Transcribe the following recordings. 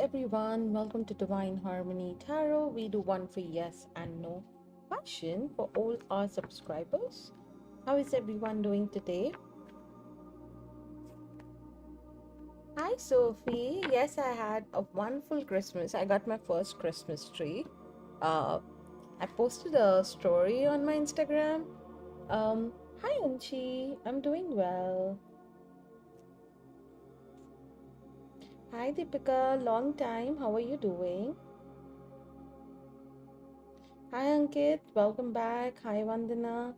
everyone, welcome to Divine Harmony Tarot. We do one free yes and no question for all our subscribers. How is everyone doing today? Hi Sophie. Yes, I had a wonderful Christmas. I got my first Christmas tree. Uh, I posted a story on my Instagram. Hi Anchi, I'm doing well. Hi Deepika, long time. How are you doing? Hi Ankit, welcome back. Hi Vandana.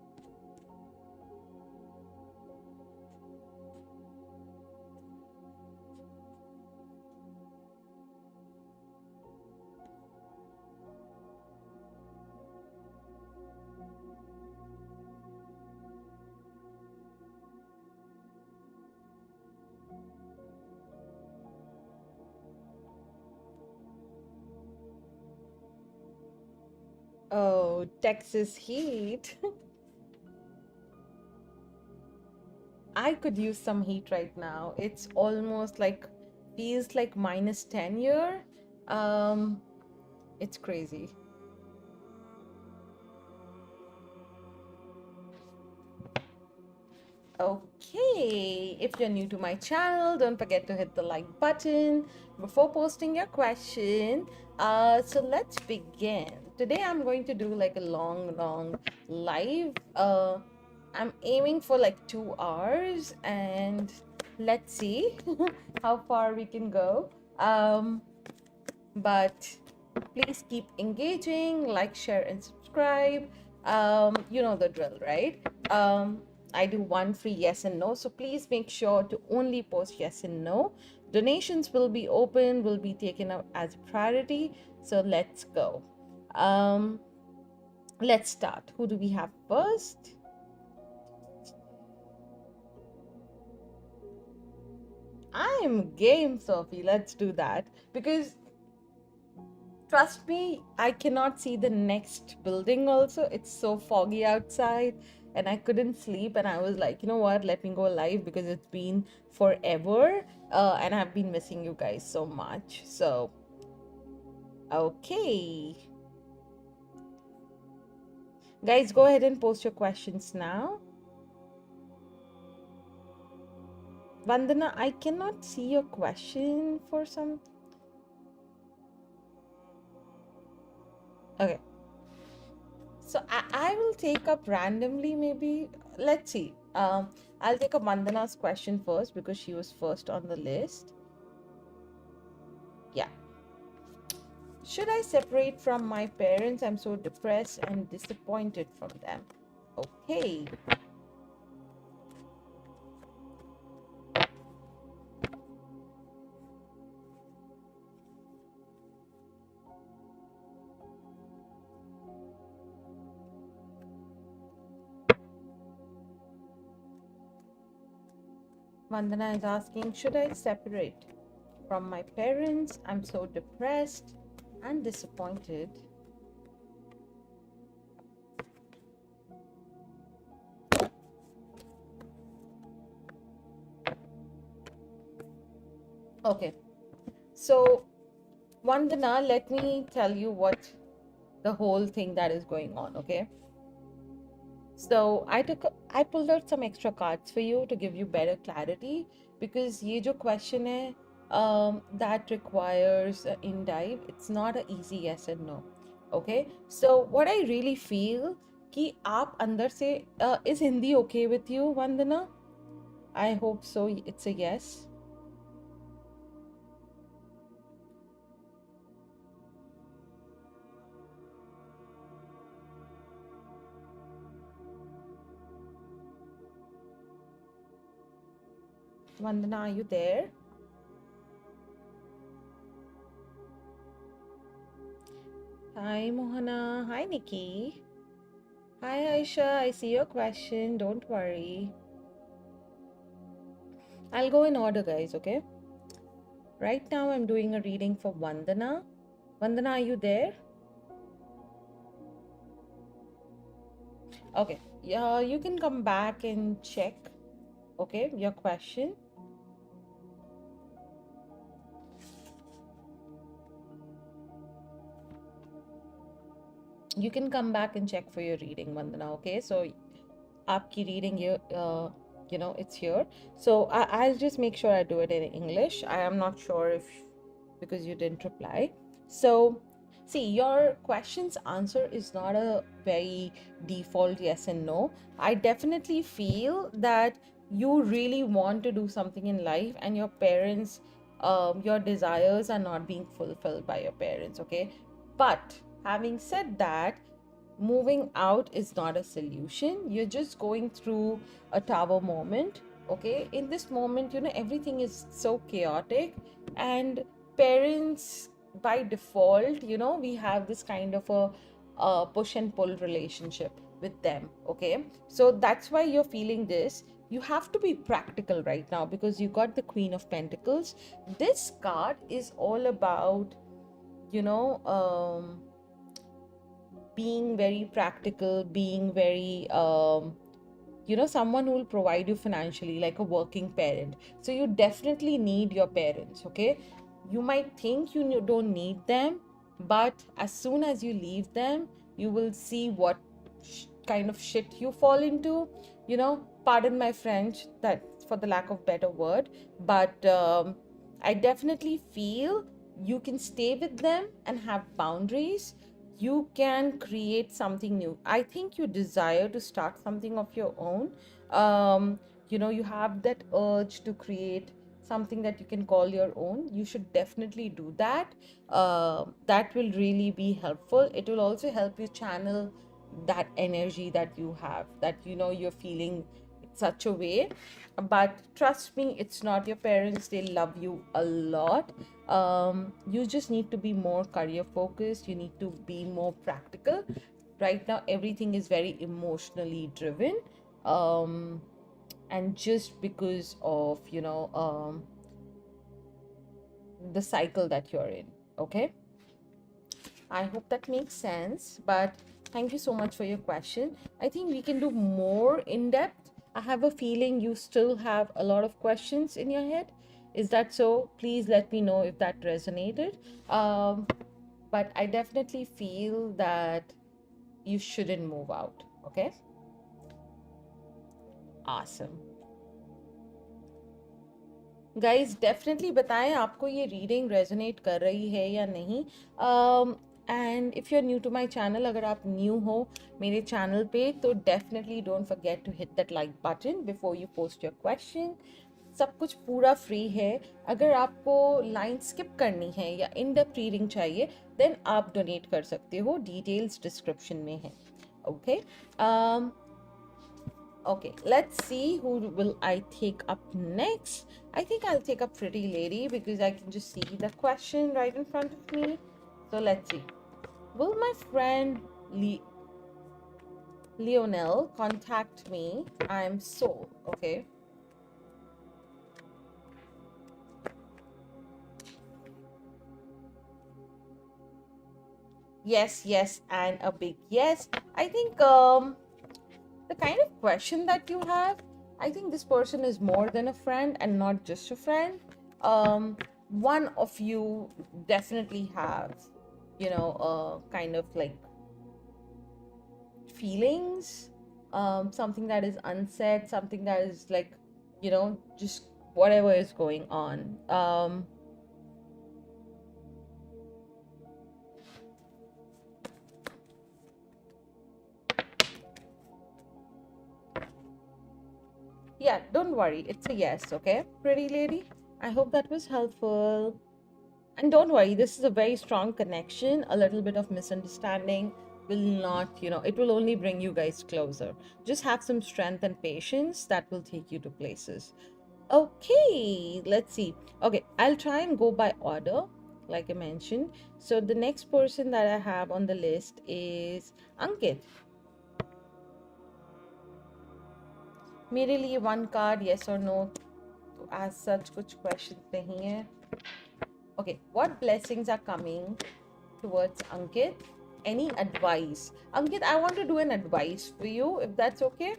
Oh, Texas heat. I could use some heat right now. It's almost like feels like -10 here. Um, it's crazy. Okay, if you're new to my channel, don't forget to hit the like button before posting your question. So let's begin. Today I'm going to do like a long live. I'm aiming for like 2 hours, and let's see how far we can go. But please keep engaging, like, share, and subscribe. You know the drill, right? I do one free yes and no, so please make sure to only post yes and no. Donations will be open, will be taken up as priority. So let's go. Um, let's start. Who do we have first? I'm game, Sophie. Let's do that because trust me, I cannot see the next building also. It's so foggy outside and I couldn't sleep. And I was like, you know what? Let me go live because it's been forever. And I've been missing you guys so much. So, okay. Guys, go ahead and post your questions now. Vandana, I cannot see your question for some. Okay. So I will take up randomly, maybe. Let's see. I'll take up Vandana's question first because she was first on the list. Yeah. Should I separate from my parents? I'm so depressed and disappointed from them. Okay. Vandana is asking, should I separate from my parents? I'm so depressed and disappointed. Okay. So, Vandana, let me tell you what the whole thing that is going on, okay? So I pulled out some extra cards for you to give you better clarity because ये जो question है that requires in dive. It's not an easy yes and no. Okay, so what I really feel कि आप अंदर से is Hindi okay with you, Vandana? I hope so. It's a yes. Vandana, are you there? Hi, Mohana. Hi, Nikki. Hi, Aisha. I see your question. Don't worry. I'll go in order, guys, okay? Right now, I'm doing a reading for Vandana. Vandana, are you there? Okay. Yeah, you can come back and check, okay, your question. You can come back and check for your reading, Vandana. Okay, so aapki reading here, it's here. So I'll just make sure I do it in English. I am not sure if because you didn't reply. So see, your question's answer is not a very default yes and no. I definitely feel that you really want to do something in life, and your parents, your desires are not being fulfilled by your parents. Okay, but having said that, moving out is not a solution. You're just going through a tower moment. Okay, in this moment, everything is so chaotic, and parents by default, we have this kind of a push and pull relationship with them. Okay, so that's why you're feeling this. You have to be practical right now because you got the Queen of Pentacles. This card is all about, you know um being very practical, being very, someone who will provide you financially, like a working parent. So you definitely need your parents. Okay, you might think you don't need them, but as soon as you leave them, you will see what kind of shit you fall into. Pardon my French, that for the lack of better word, but I definitely feel you can stay with them and have boundaries. You can create something new. I think you desire to start something of your own. You have that urge to create something that you can call your own. You should definitely do that. That will really be helpful. It will also help you channel that energy that you have, that you're feeling such a way. But trust me, it's not your parents. They love you a lot. You just need to be more career focused. You need to be more practical. Right now everything is very emotionally driven, and just because of the cycle that you're in. Okay, I hope that makes sense. But thank you so much for your question. I think we can do more in depth. I have a feeling you still have a lot of questions in your head. Is that so? Please let me know if that resonated. But I definitely feel that you shouldn't move out. Okay, awesome. Guys definitely बताएं आपको ये reading resonate कर रही है या नहीं. And if you are new to my channel, अगर आप न्यू हो मेरे चैनल पे, तो definitely don't forget to hit that like button before you post your question. सब कुछ पूरा फ्री है. अगर आपको लाइन स्किप करनी है या इन डेप्थ रीडिंग चाहिए, देन आप डोनेट कर सकते हो. डिटेल्स डिस्क्रिप्शन में है. Okay, okay, let's see who will I take up next. I think I'll take up Pretty Lady because I can just see the question right in front of me. So let's see. Will my friend Lionel contact me? I'm Soul. Okay. Yes, yes, and a big yes. I think the kind of question that you have, I think this person is more than a friend and not just a friend. One of you definitely have, kind of like feelings, something that is unsaid, something that is like, just whatever is going on. Yeah, don't worry. It's a yes, okay? Pretty lady. I hope that was helpful. And don't worry, this is a very strong connection. A little bit of misunderstanding will not, it will only bring you guys closer. Just have some strength and patience. That will take you to places. Okay, let's see. Okay, I'll try and go by order, like I mentioned. So the next person that I have on the list is Ankit. मेरे लिए one card, yes or no. As such, कुछ questions नहीं है. Okay, what blessings are coming towards Ankit? Any advice? Ankit, I want to do an advice for you, if that's okay.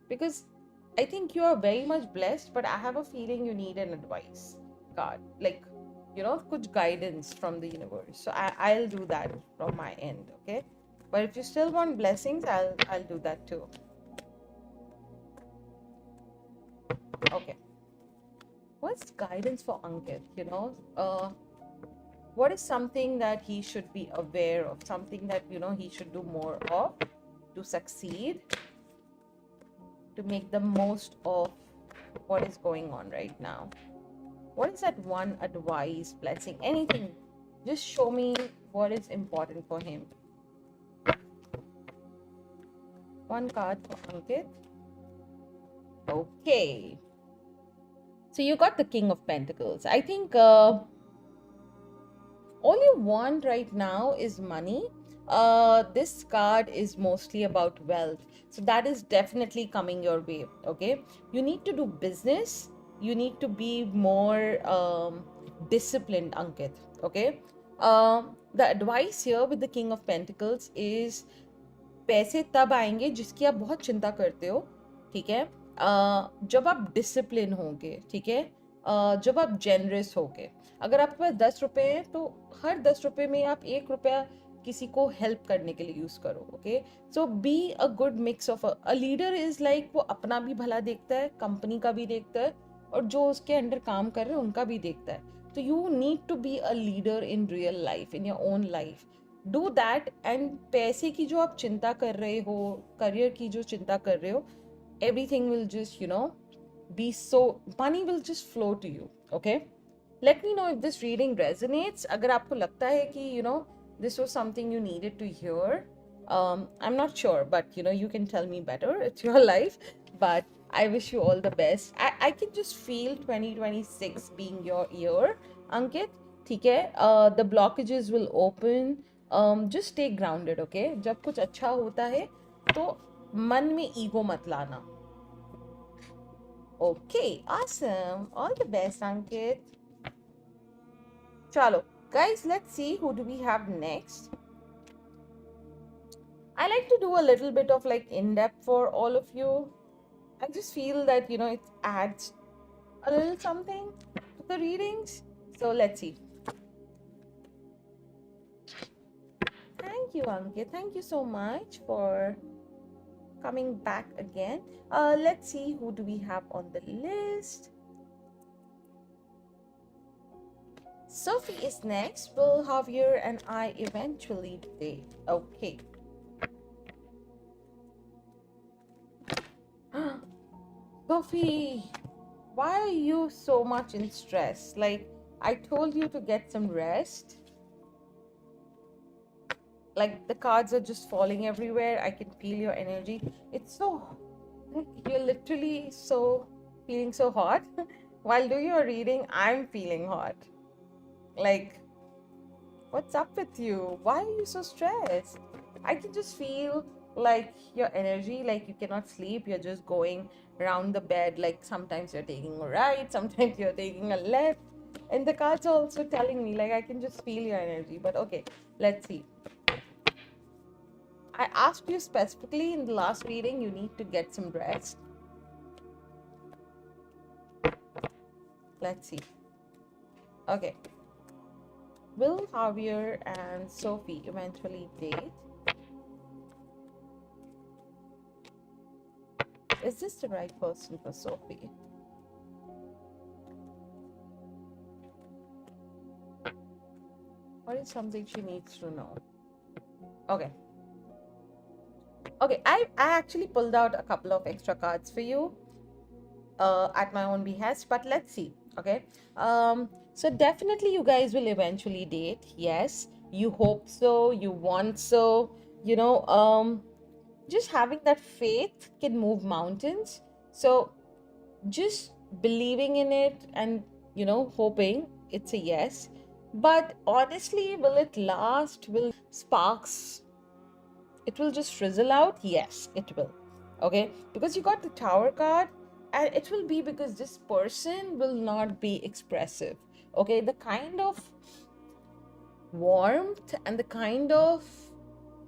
Because I think you are very much blessed, but I have a feeling you need an advice card. Like, kuch guidance from the universe. So I'll do that from my end, okay? But if you still want blessings, I'll do that too. Okay. What's guidance for Ankit? What is something that he should be aware of? Something that he should do more of to succeed, to make the most of what is going on right now. What is that one advice, blessing, anything? Just show me what is important for him. One card for Ankit. Okay. So you got the King of Pentacles. I think all you want right now is money. This card is mostly about wealth. So that is definitely coming your way. Okay. You need to do business. You need to be more disciplined, Ankit. Okay. The advice here with the King of Pentacles is पैसे तब आएंगे जिसकी आप बहुत चिंता करते हो, ठीक है? जब आप डिसिप्लिन होंगे, ठीक है? जब आप जेनरस होगे। अगर आपके पास 10 रुपए हैं तो हर 10 रुपए में आप 1 रुपया किसी को हेल्प करने के लिए यूज करो, okay? So be a good mix of a leader is like वो अपना भी भला देखता है, कंपनी का भी देखता है और जो उसके अंडर काम कर रहे हैं उनका भी देखता है। तो you need to be a leader in real life, in your own life. Do that and पैसे की जो आप चिंता कर रहे हो, करियर की जो चिंता कर रहे हो, everything will just be so, money will just flow to you, okay? Let me know if this reading resonates. अगर आपको लगता है कि this was something you needed to hear, I'm not sure, but you can tell me better. It's your life, but I wish you all the best. I can just feel 2026 being your year, Ankit. ठीक है? The blockages will open. Just stay grounded, okay? जब कुछ अच्छा होता है तो मन में ईगो मत लाना. Okay, awesome. All the best, Ankit. Chalo, guys, let's see who do we have next. I like to do a little bit of like in-depth for all of you. I just feel that it adds a little something to the readings. So let's see. Thank you, Ankit. Thank you so much for coming back again. Let's see who do we have on the list. Sophie is next. Will Javier and I eventually date? Okay. Sophie, why are you so much in stress? Like, I told you to get some rest. Like, the cards are just falling everywhere. I can feel your energy. It's so, like, you're literally so feeling so hot. While doing your reading, I'm feeling hot. Like, what's up with you? Why are you so stressed? I can just feel like your energy, like you cannot sleep. You're just going around the bed. Like sometimes you're taking a right, sometimes you're taking a left. And the cards are also telling me, like, I can just feel your energy. But okay, let's see. I asked you specifically in the last reading, you need to get some rest. Let's see. Okay. Will Javier and Sophie eventually date? Is this the right person for Sophie? What is something she needs to know? Okay. Okay, I actually pulled out a couple of extra cards for you at my own behest, but let's see. Okay. So definitely you guys will eventually date. Yes, you hope so, you want so, just having that faith can move mountains. So just believing in it and hoping it's a yes. But honestly, will it last? Will sparks, it will just frizzle out? Yes, it will. Okay, because you got the Tower card, and it will be because this person will not be expressive. Okay, the kind of warmth and the kind of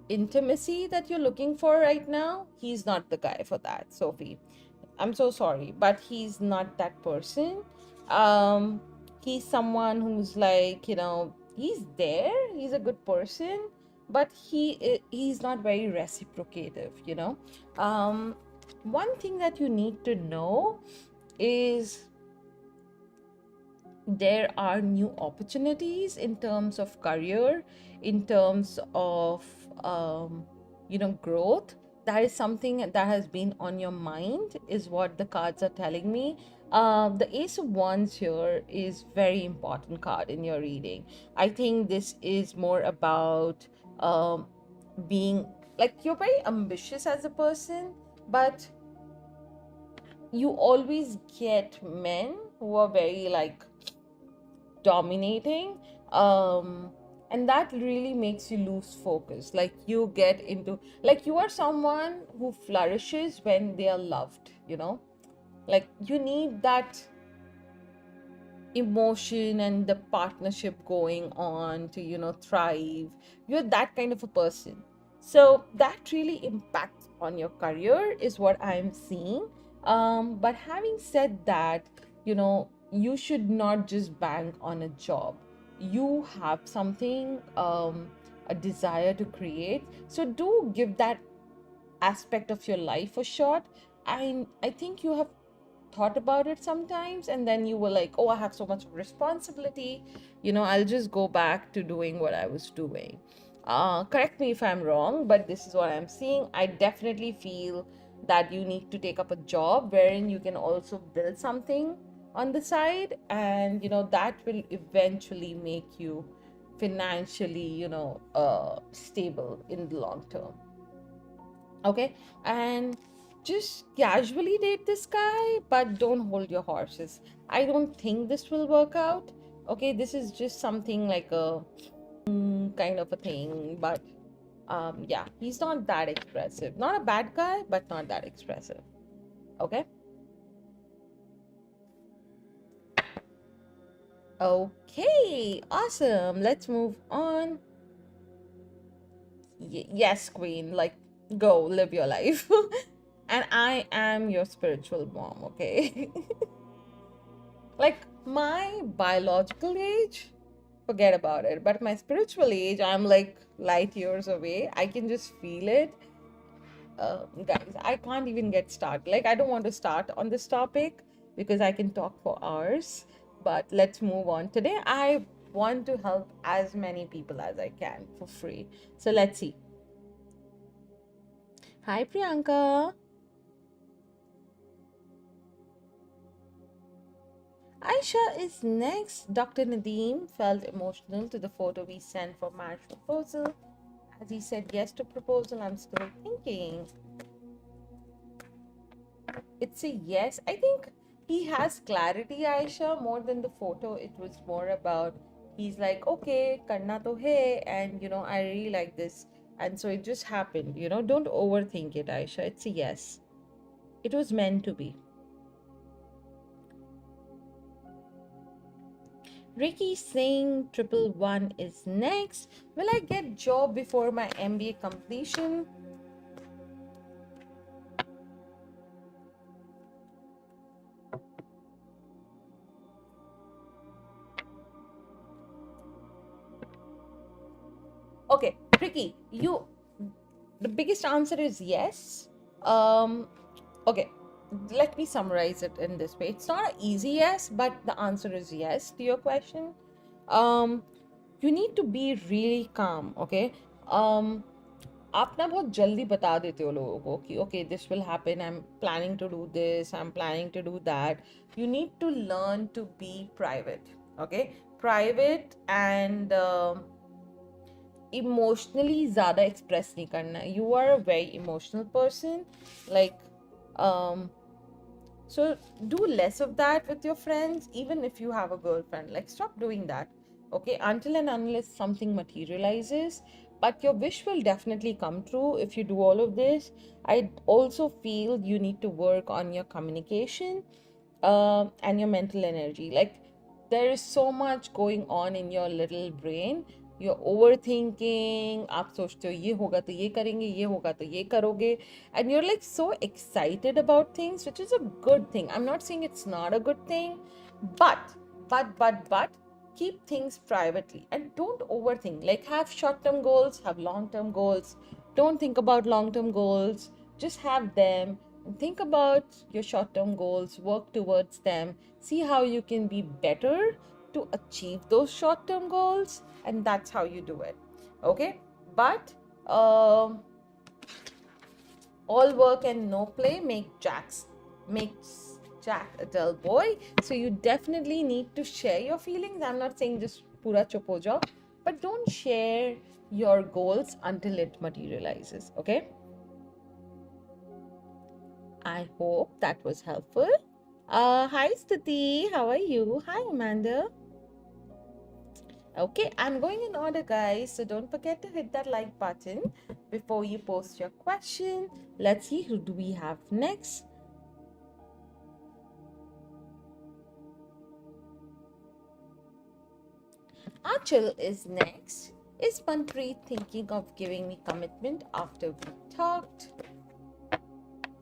intimacy that you're looking for right now, he's not the guy for that, Sophie. I'm so sorry, but he's not that person. he's someone who's like, he's there, he's a good person, but he's not very reciprocative, one thing that you need to know is there are new opportunities in terms of career, in terms of growth. That is something that has been on your mind, is what the cards are telling me. The Ace of Wands here is very important card in your reading. I think this is more about being like, you're very ambitious as a person, but you always get men who are very like dominating, um and that really makes you lose focus. Like, you get into, like, you are someone who flourishes when they are loved, like you need that emotion and the partnership going on to thrive. You're that kind of a person, so that really impacts on your career is what I'm seeing. But having said that, you should not just bank on a job. You have something, a desire to create, so do give that aspect of your life a shot. I think you have thought about it sometimes, and then you were like, oh, I have so much responsibility, I'll just go back to doing what I was doing. Correct me if I'm wrong, but this is what I'm seeing. I definitely feel that you need to take up a job wherein you can also build something on the side, and that will eventually make you financially stable in the long term. Okay, and just casually date this guy, but don't hold your horses. I don't think this will work out. Okay, this is just something like a kind of a thing, but yeah, he's not that expressive. Not a bad guy, but not that expressive. Okay. Okay, awesome, let's move on. Yes, queen, like, go live your life. And I am your spiritual mom, okay? Like, my biological age, forget about it. But my spiritual age, I'm like light years away. I can just feel it. Guys, I can't even get started. Like, I don't want to start on this topic because I can talk for hours. But let's move on. Today, I want to help as many people as I can for free. So let's see. Hi, Priyanka. Aisha is next. Dr. Nadeem felt emotional to the photo we sent for marriage proposal. As he said yes to proposal, I'm still thinking. It's a yes. I think he has clarity, Aisha, more than the photo. It was more about, he's like, okay, karna to hai, and I really like this. And so it just happened. Don't overthink it, Aisha. It's a yes. It was meant to be. Ricky saying 111 is next. Will I get job before my MBA completion? Okay, Ricky, the biggest answer is yes. Okay, let me summarize it in this way. It's not an easy yes, but the answer is yes to your question. You need to be really calm, okay? आप ना बहुत जल्दी बता देते हो लोगों को कि okay, this will happen, I'm planning to do this, I'm planning to do that. You need to learn to be private, okay? Private and emotionally ज़्यादा express नहीं करना. You are a very emotional person, like so do less of that with your friends, even if you have a girlfriend. Like, stop doing that, okay? Until and unless something materializes. But your wish will definitely come true if you do all of this. I also feel you need to work on your communication and your mental energy. Like, there is so much going on in your little brain. You're overthinking. आप सोचते हो ये होगा तो ये करेंगे, ये होगा तो ये करोगे, and you're like so excited about things, which is a good thing. I'm not saying it's not a good thing, but but keep things privately and don't overthink. Like, have short-term goals, have long-term goals. Don't think about long-term goals, just have them and think about your short-term goals, work towards them, see how you can be better to achieve those short-term goals, and that's how you do it. Okay, but um all work and no play makes Jack a dull boy. So you definitely need to share your feelings. I'm not saying just pura chup ho jao, but don't share your goals until it materializes. Okay. I hope that was helpful. Hi Stati, how are you? Hi Amanda. Okay, I'm going in order, guys. So don't forget to hit that like button before you post your question. Let's see, who do we have next? Achal is next. Is Manpreet thinking of giving me commitment after we talked?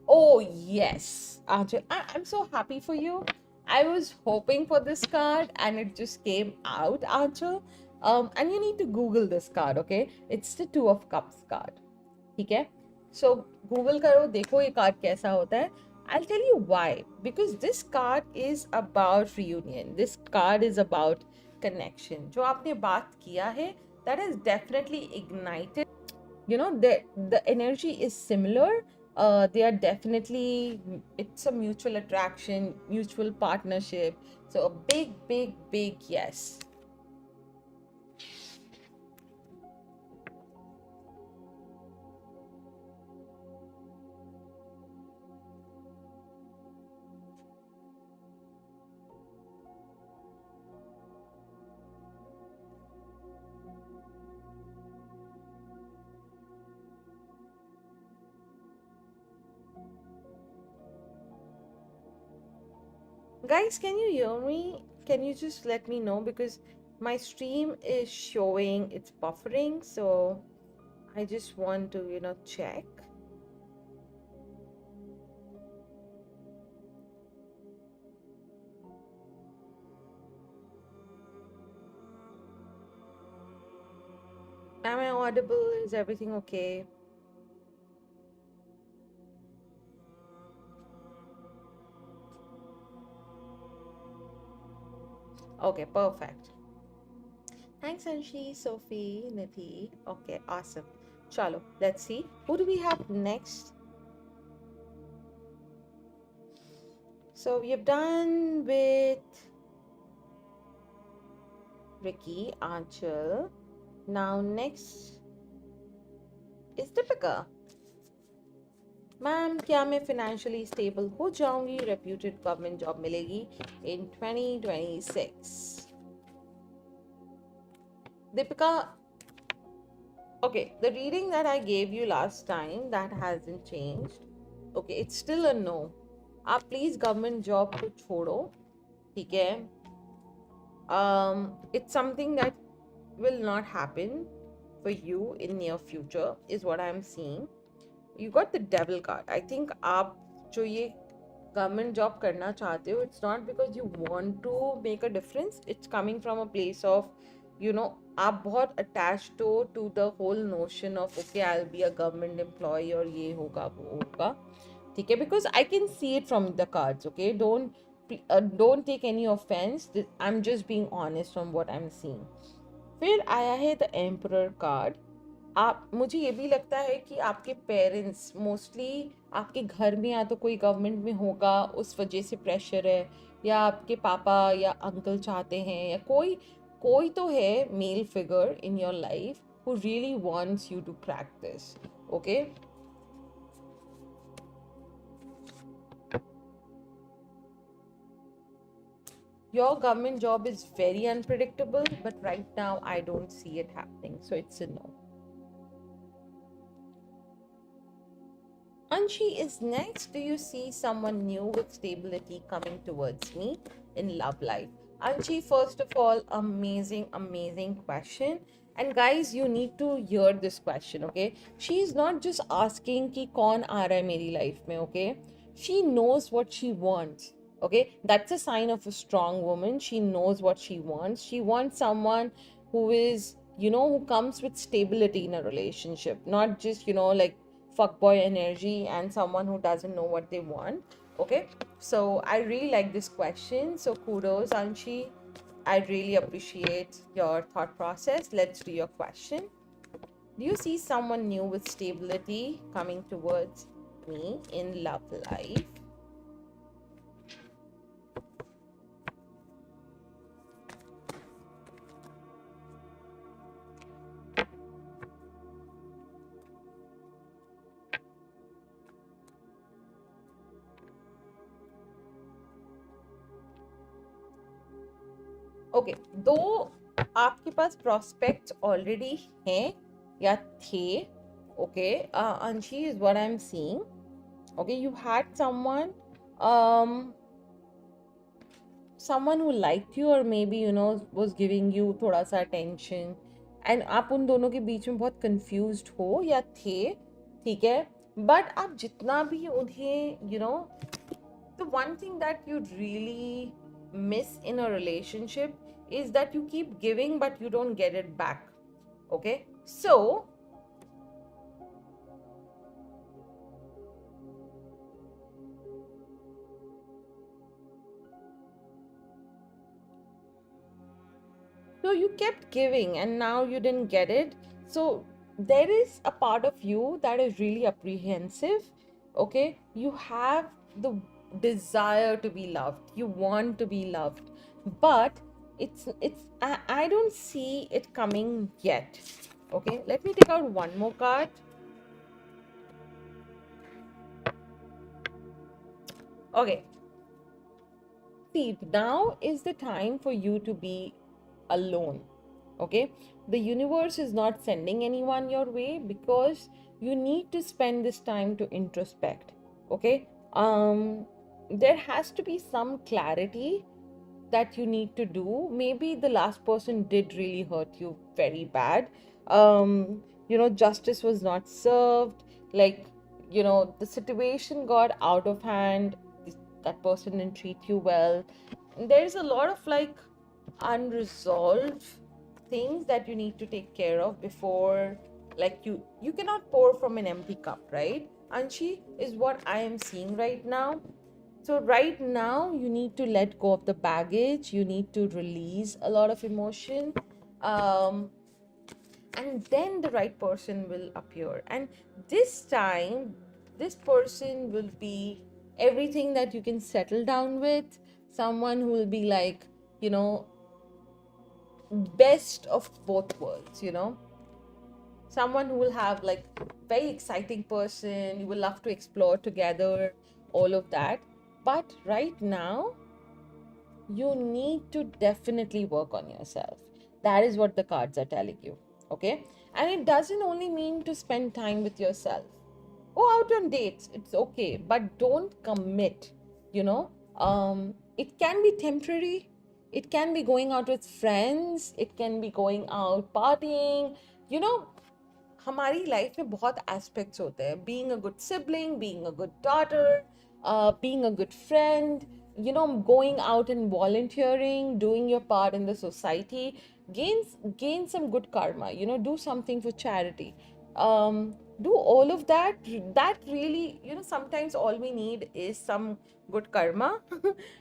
Oh, yes, Achal. I'm so happy for you. I was hoping for this card and it just came out, Achal. And you need to Google this card, okay? It's the Two of Cups card. ठीक है, so Google करो, देखो ये card कैसा होता है. I'll tell you why. Because this card is about reunion. This card is about connection. जो आपने बात किया है, that is definitely ignited. You know, the energy is similar. They are definitely, it's a mutual attraction, mutual partnership. So a big yes. Guys, can you hear me? Can you just let me know, because my stream is showing it's buffering, so I just want to, check. Am I audible? Is everything okay? Okay, perfect. Thanks, Anshi, Sophie, Nidhi. Okay, awesome. Chalo, let's see. Who do we have next? So we have done with Ricky, Anchal. Now next is Deepika. Ma'am, क्या मैं financially stable हो जाऊंगी? Reputed government job मिलेगी in 2026. Deepika, okay, the reading that I gave you last time, that hasn't changed. Okay, it's still a no. आप please government job को छोड़ो, ठीक है? It's something that will not happen for you in near future, is what I'm seeing. You got the devil card. I think आप जो ये government job करना चाहते हो, it's not because you want to make a difference. It's coming from a place of, आप बहुत attached हो to the whole notion of, okay, I'll be a government employee और ये होगा वो होगा, ठीक है? Because I can see it from the cards, okay? Don't take any offense. I'm just being honest from what I'm seeing. फिर आया है the emperor card. मुझे ये भी लगता है कि आपके पेरेंट्स मोस्टली आपके घर में या तो कोई गवर्नमेंट में होगा, उस वजह से प्रेशर है, या आपके पापा या अंकल चाहते हैं, या कोई कोई तो है male figure in your life who really wants you to crack this. Okay, your government job is very unpredictable, but right now I don't see it happening, so it's a no. Anshi is next. Do you see someone new with stability coming towards me in love life? Anshi, first of all, amazing question. And guys, you need to hear this question, okay? She is not just asking कि कौन आ रहा है मेरी life में, okay? She knows what she wants, Okay, that's a sign of a strong woman. She knows what she wants. She wants someone who is, who comes with stability in a relationship, not just, like fuckboy energy and someone who doesn't know what they want. Okay, so I really like this question. So kudos, Anshi. I really appreciate your thought process. Let's do your question. Do you see someone new with stability coming towards me in love life? Okay, दो आपके पास prospects already हैं या थे. Okay, Anshi, is what I'm seeing. Okay, you had um someone who liked you, or maybe was giving you थोड़ा सा attention, and आप उन दोनों के बीच में बहुत confused हो या थे. ठीक है, but आप जितना भी उन्हें the one thing that you really miss in a relationship is that you keep giving but you don't get it back. Okay, so you kept giving and now you didn't get it. So there is a part of you that is really apprehensive. Okay, you have the desire to be loved, you want to be loved, but I don't see it coming yet. Okay, let me take out one more card. Okay, see, now is the time for you to be alone. Okay, the universe is not sending anyone your way because you need to spend this time to introspect. Okay, there has to be some clarity that you need to do. Maybe the last person did really hurt you very bad. Justice was not served. Like, the situation got out of hand. That person didn't treat you well. There's a lot of like unresolved things that you need to take care of before, like, you cannot pour from an empty cup, right, Anshi, is what I am seeing right now. So right now you need to let go of the baggage, you need to release a lot of emotion, um, and then the right person will appear, and this time this person will be everything that you can settle down with, someone who will be like, best of both worlds, someone who will have like very exciting person you will love to explore together, all of that. But right now you need to definitely work on yourself. That is what the cards are telling you. Okay, and it doesn't only mean to spend time with yourself. Go out on dates, it's okay, but don't commit. It can be temporary, it can be going out with friends, it can be going out partying. you know हमारी life में बहुत aspects होते हैं, being a good sibling, being a good daughter, being a good friend, going out and volunteering, doing your part in the society, gain some good karma, do something for charity, do all of that. That really, sometimes all we need is some good karma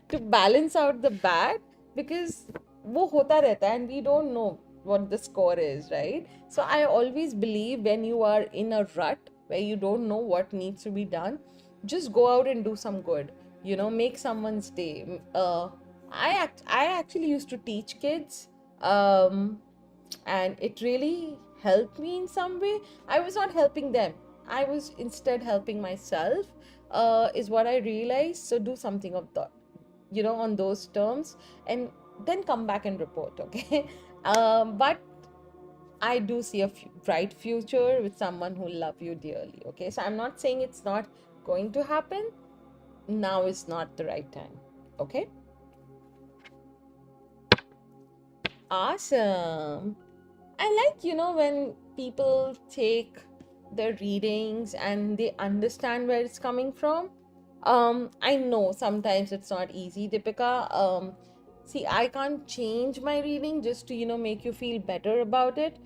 to balance out the bad, because वो होता रहता है and we don't know what the score is, right? So I always believe when you are in a rut where you don't know what needs to be done, just go out and do some good, make someone's day. I actually used to teach kids, and it really helped me in some way. I was not helping them, I was instead helping myself, is what I realized. So do something of that, on those terms, and then come back and report. Okay. But I do see a bright future with someone who love you dearly. Okay, so I'm not saying it's not going to happen. Now is not the right time. Okay. Awesome. I like, when people take their readings and they understand where it's coming from. I know sometimes it's not easy, Deepika. See, I can't change my reading just to, make you feel better about it.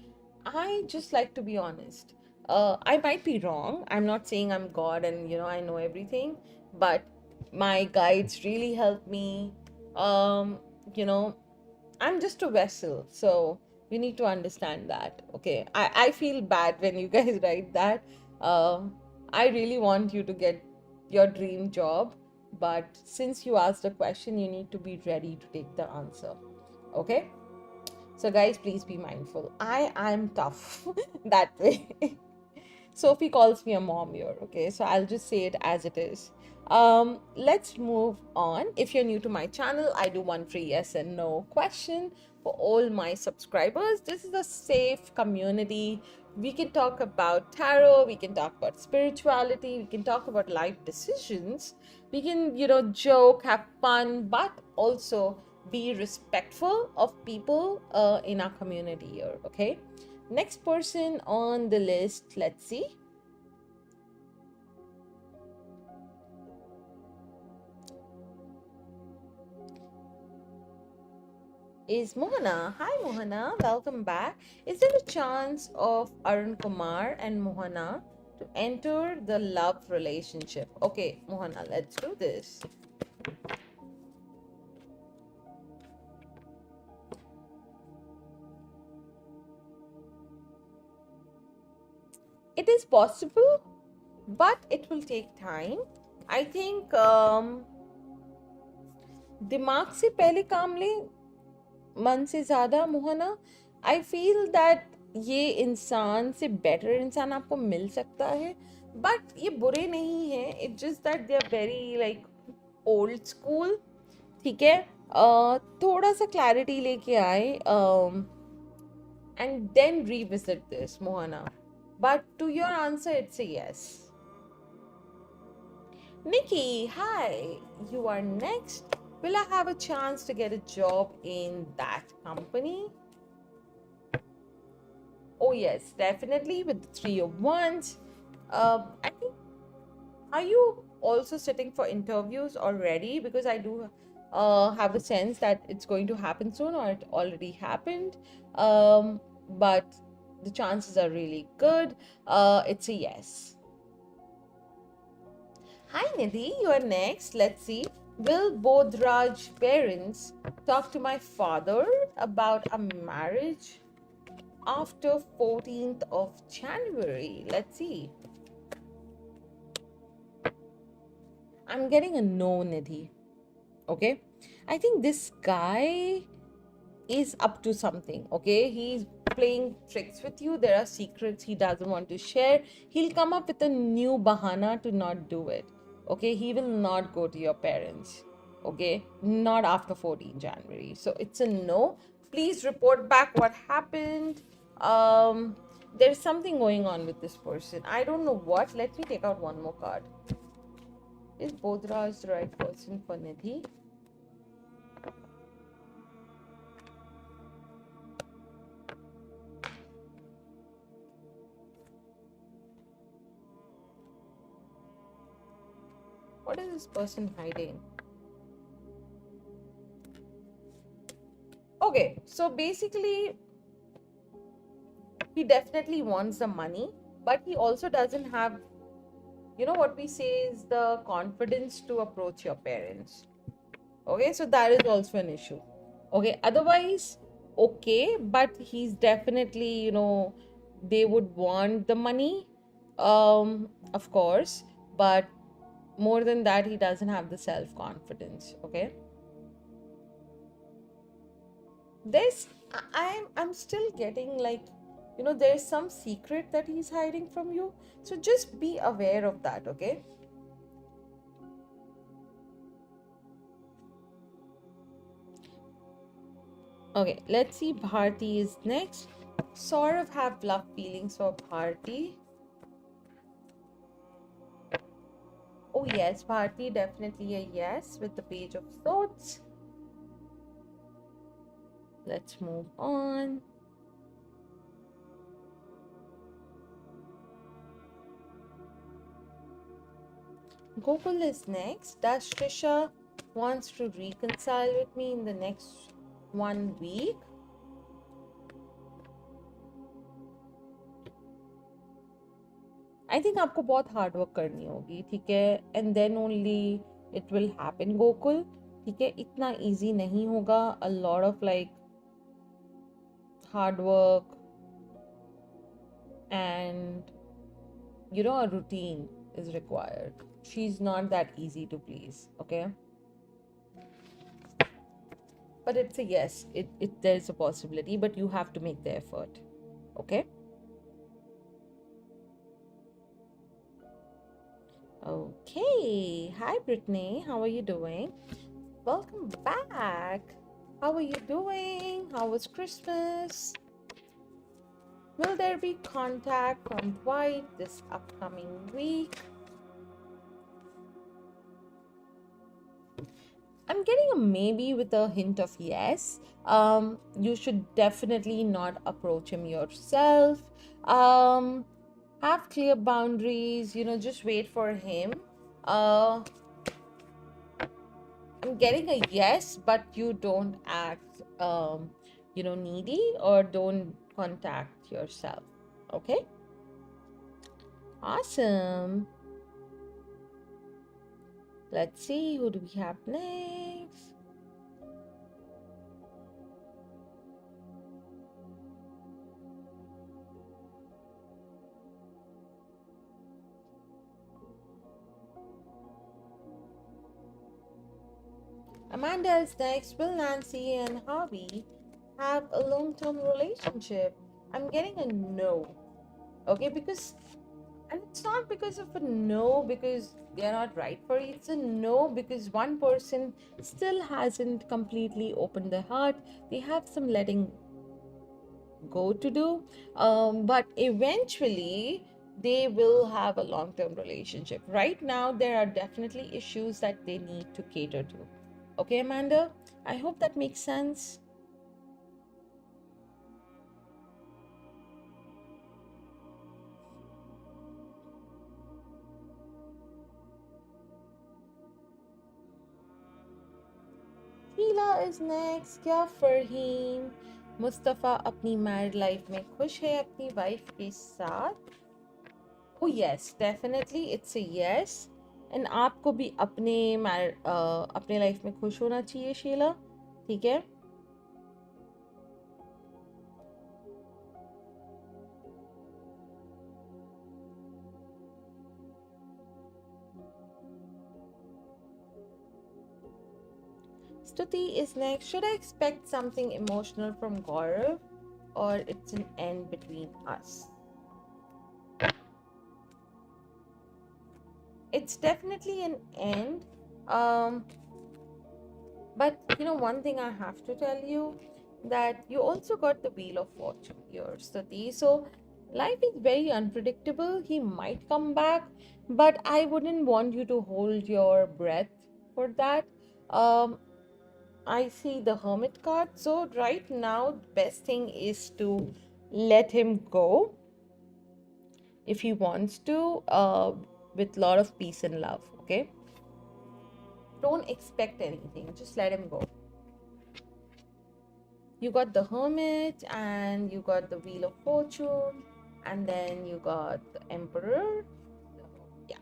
I just like to be honest. I might be wrong. I'm not saying I'm God and, I know everything, but my guides really help me. Um, you know, I'm just a vessel, so you need to understand that. Okay, I feel bad when you guys write that. Um, I really want you to get your dream job, but since you asked a question, you need to be ready to take the answer. Okay, so guys, please be mindful. I'm tough that way. Sophie calls me a mom here, okay? So I'll just say it as it is. Let's move on. If you're new to my channel, I do one free yes and no question for all my subscribers. This is a safe community. We can talk about tarot, we can talk about spirituality, we can talk about life decisions. We can, joke, have fun, but also be respectful of people in our community here, okay? Next person on the list, let's see, is Mohana. Hi Mohana, welcome back. Is there a chance of Arun Kumar and Mohana to enter the love relationship? Okay, Mohana, let's do this. It is possible, but it will take time. I think दिमाग से पहले काम ले, मन से ज़्यादा, Mohana. I feel that ये इंसान से बेटर इंसान आपको मिल सकता है, बट ये बुरे नहीं है. It's just that they are very like old school. ठीक है, थोड़ा सा क्लैरिटी लेके आए and then revisit this, Mohana. But to your answer it's a yes. Nikki, hi, you are next. Will I have a chance to get a job in that company? Oh, yes, definitely with the three of wands. I think, are you also sitting for interviews already? Because I do have a sense that it's going to happen soon or it already happened. But the chances are really good. It's a yes. Hi Nidhi, you are next. Let's see. Will Bodhraj parents talk to my father about a marriage after 14th of January? Let's see. I'm getting a no, Nidhi. Okay. I think this guy is up to something. Okay. He's playing tricks with you. There are secrets he doesn't want to share. He'll come up with a new bahana to not do it. Okay. He will not go to your parents. Okay. Not after 14 January. So it's a no. Please report back what happened. There's something going on with this person. I don't know what. Let me take out one more card. Is Bodhraj the right person for Nidhi? What is this person hiding? Okay, so basically, he definitely wants the money, but he also doesn't have, what we say is the confidence to approach your parents. Okay, so that is also an issue. Okay, otherwise, okay, but he's definitely, they would want the money, of course, but more than that, he doesn't have the self confidence. Okay, there's I'm still getting like, there's some secret that he's hiding from you, so just be aware of that. Okay, okay, let's see. Bharti is next. Sort of have love feelings for Bharti. Oh yes, Bharti, definitely a yes with the page of swords. Let's move on. Gokul is next. Does Trisha wants to reconcile with me in the next 1 week? I think आपको बहुत hard work करनी होगी, ठीक है, and then only it will happen, Gokul, ठीक है, इतना easy नहीं होगा. A lot of like hard work and a routine is required. She's not that easy to please, okay? But it's a yes, there's a possibility, but you have to make the effort, okay? Okay, hi Brittany, how are you doing? Welcome back. How are you doing? How was Christmas? Will there be contact from Dwight this upcoming week? I'm getting a maybe with a hint of yes. You should definitely not approach him yourself. Have clear boundaries, just wait for him. I'm getting a yes, but you don't act, needy, or don't contact yourself. Okay? Awesome. Let's see, who do we have next? Amanda is next. Will Nancy and Harvey have a long-term relationship? I'm getting a no. Okay, and it's not because of a no because they're not right for it. It's a no because one person still hasn't completely opened their heart. They have some letting go to do, but eventually they will have a long-term relationship. Right now there are definitely issues that they need to cater to. Okay, Amanda, I hope that makes sense. Sheila is next. क्या फरहीन मुस्तफ़ा अपनी married life में खुश है अपनी wife के साथ? Oh yes, definitely it's a yes. And आपको भी अपने लाइफ में खुश होना चाहिए शीला, ठीक है? Stuti is next. Should I expect something emotional from Gaurav, or it's an end between us? It's definitely an end. But one thing I have to tell you, that you also got the Wheel of Fortune here, Stuti. So life is very unpredictable. He might come back, but I wouldn't want you to hold your breath for that. Um, I see the Hermit card. So right now, the best thing is to let him go if he wants to, with a lot of peace and love. Okay. Don't expect anything. Just let him go. You got the Hermit, and you got the Wheel of Fortune, and then you got the Emperor. So, yeah.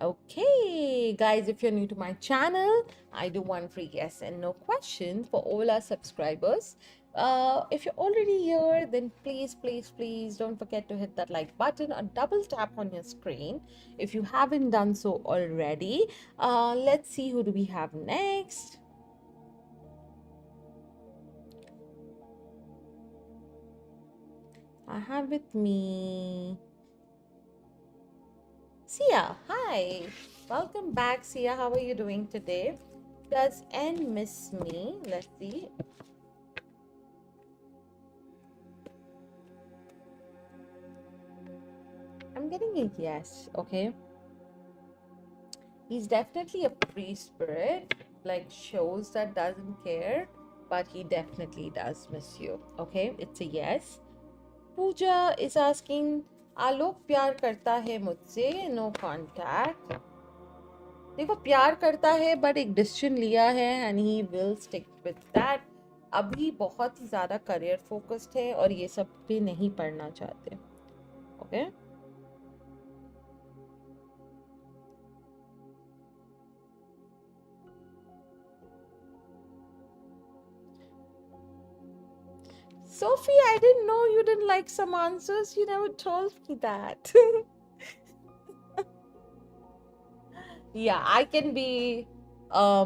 Okay, guys, if you're new to my channel, I do one free yes and no question for all our subscribers. If you're already here, then please don't forget to hit that like button or double tap on your screen if you haven't done so already. Let's see, who do we have next? I have with me Sia. Hi, welcome back, Sia. How are you doing today? Does N miss me? Let's see. I'm getting a yes, okay? He's definitely a free spirit. like shows that doesn't care, but he definitely does miss you. Okay, it's a yes. Pooja is asking, आलोक प्यार करता है मुझसे, no contact. देखो प्यार करता है but एक decision लिया है and he will stick with that. अभी बहुत ही ज्यादा करियर फोकस्ड है और ये सब भी नहीं पढ़ना चाहते. Okay Sophie, I didn't know you didn't like some answers. You never told me that. Yeah, I can be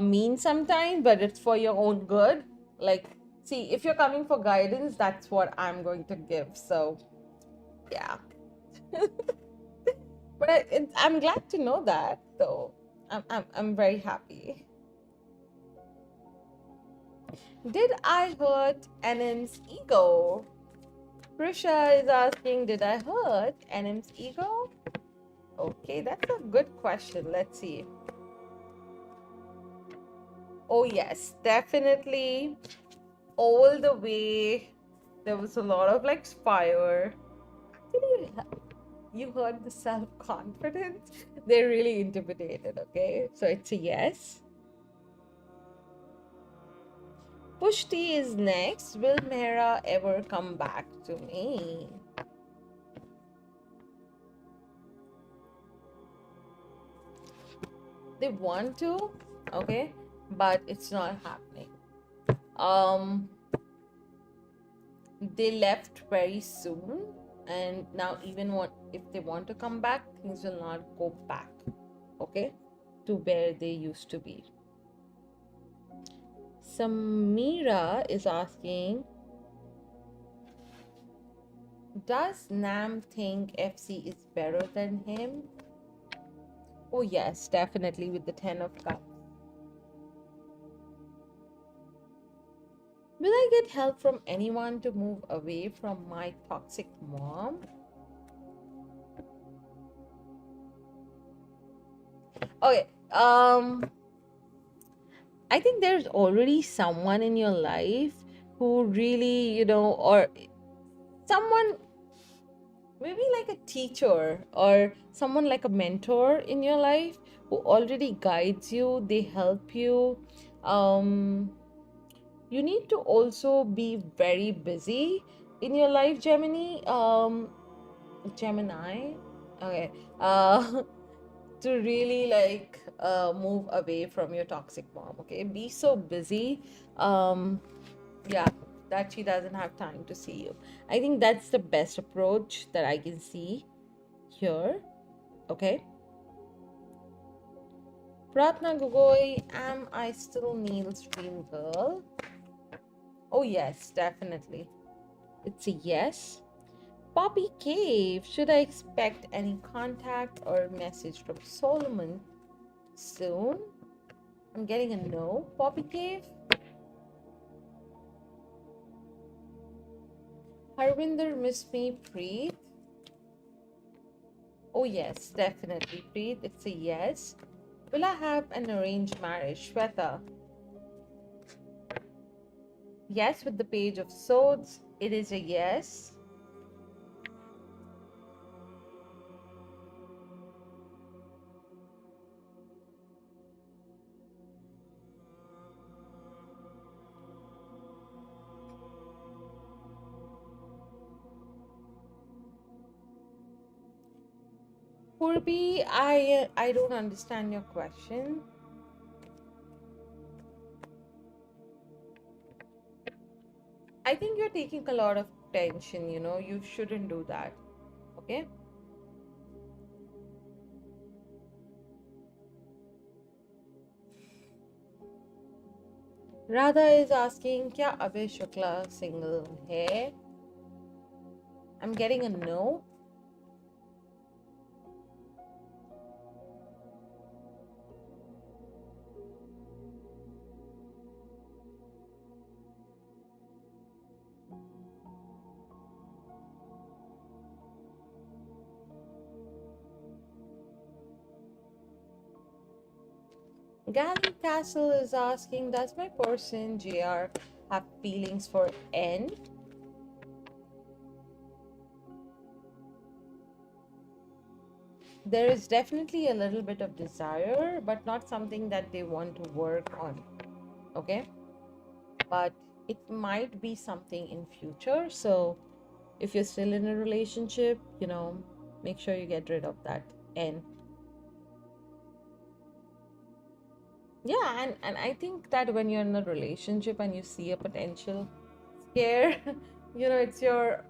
mean sometimes, but it's for your own good. Like, see, if you're coming for guidance, that's what I'm going to give. So, yeah. But I'm glad to know that, though. I'm very happy. Did I hurt NM's ego? Prisha is asking, did I hurt NM's ego? Okay, that's a good question. Let's see. Oh, yes, definitely. All the way. There was a lot of like fire. Actually, you heard the self confidence. They're really intimidated, okay? So it's a yes. Pushti is next. Will Mehra ever come back to me? They want to, okay, but it's not happening. Um, they left very soon, and now even if they want to come back, things will not go back, okay, to where they used to be. Samira is asking, does Nam think FC is better than him? Oh yes, definitely, with the 10 of cups. Will I get help from anyone to move away from my toxic mom? Okay, I think there's already someone in your life who really, or someone, maybe like a teacher or someone like a mentor in your life who already guides you, they help you. You need to also be very busy in your life, Gemini. Okay. To really like move away from your toxic mom. Okay, be so busy. Yeah, that she doesn't have time to see you. I think that's the best approach that I can see here. Okay. Pratna Gogoi, am I still Neil's dream girl? Oh yes, definitely. It's a yes. Poppy Cave, should I expect any contact or message from Solomon soon? I'm getting a no. Poppy Cave. Harvinder miss me, Preet. Oh yes, definitely, Preet. It's a yes. Will I have an arranged marriage, Shweta? Yes, with the Page of Swords, it is a yes. Purbi, I don't understand your question. I think you're taking a lot of tension, you shouldn't do that. Okay? Radha is asking, क्या अभय Shukla single है? I'm getting a no. Galley Castle is asking, does my person JR have feelings for N? There is definitely a little bit of desire, but not something that they want to work on. Okay, but it might be something in future. So if you're still in a relationship, make sure you get rid of that N. Yeah, and I think that when you're in a relationship and you see a potential scare, it's your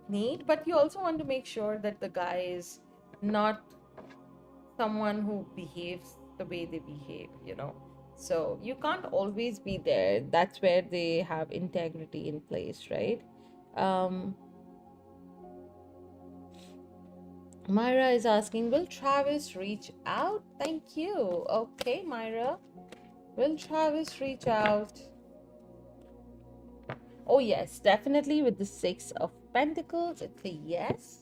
need, but you also want to make sure that the guy is not someone who behaves the way they behave. So you can't always be there. That's where they have integrity in place, right? um Myra is asking, will Travis reach out? Thank you. Okay, Myra, will Travis reach out? Oh yes, definitely, with the 6 of Pentacles, it's a yes.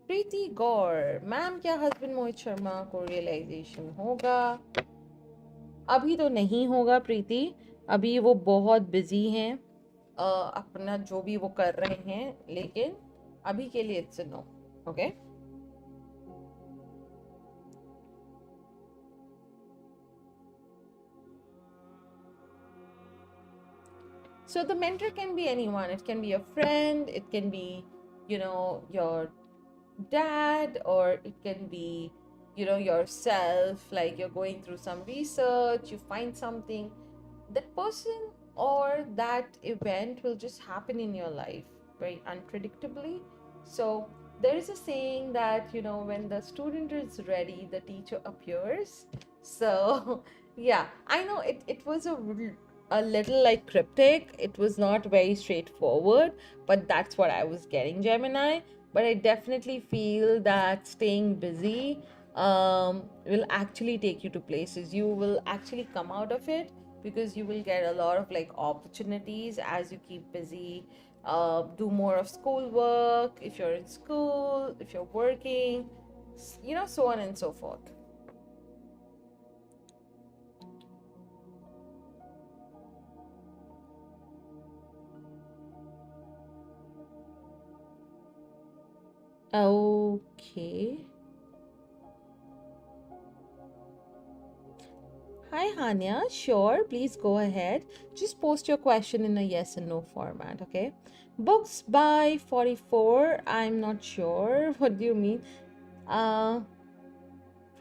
Preeti Gaur, ma'am क्या husband Mohit Sharma को realisation होगा? अभी तो नहीं होगा प्रीति, अभी वो बहुत बिजी हैं अपना जो भी वो कर रहे हैं, लेकिन अभी के लिए it's no. Okay, so the mentor can be anyone. It can be a friend, it can be your dad, or it can be yourself. Like you're going through some research, you find something, that person or that event will just happen in your life very unpredictably. So there is a saying that when the student is ready, the teacher appears. So yeah, I know it was a little like cryptic. It was not very straightforward, but that's what I was getting, Gemini. But I definitely feel that staying busy will actually take you to places. You will actually come out of it because you will get a lot of like opportunities as you keep busy. Do more of schoolwork if you're in school, if you're working, so on and so forth. Okay. Hi, Hania. Sure, please go ahead. Just post your question in a yes and no format, okay? Books by 44. I'm not sure. What do you mean? Uh,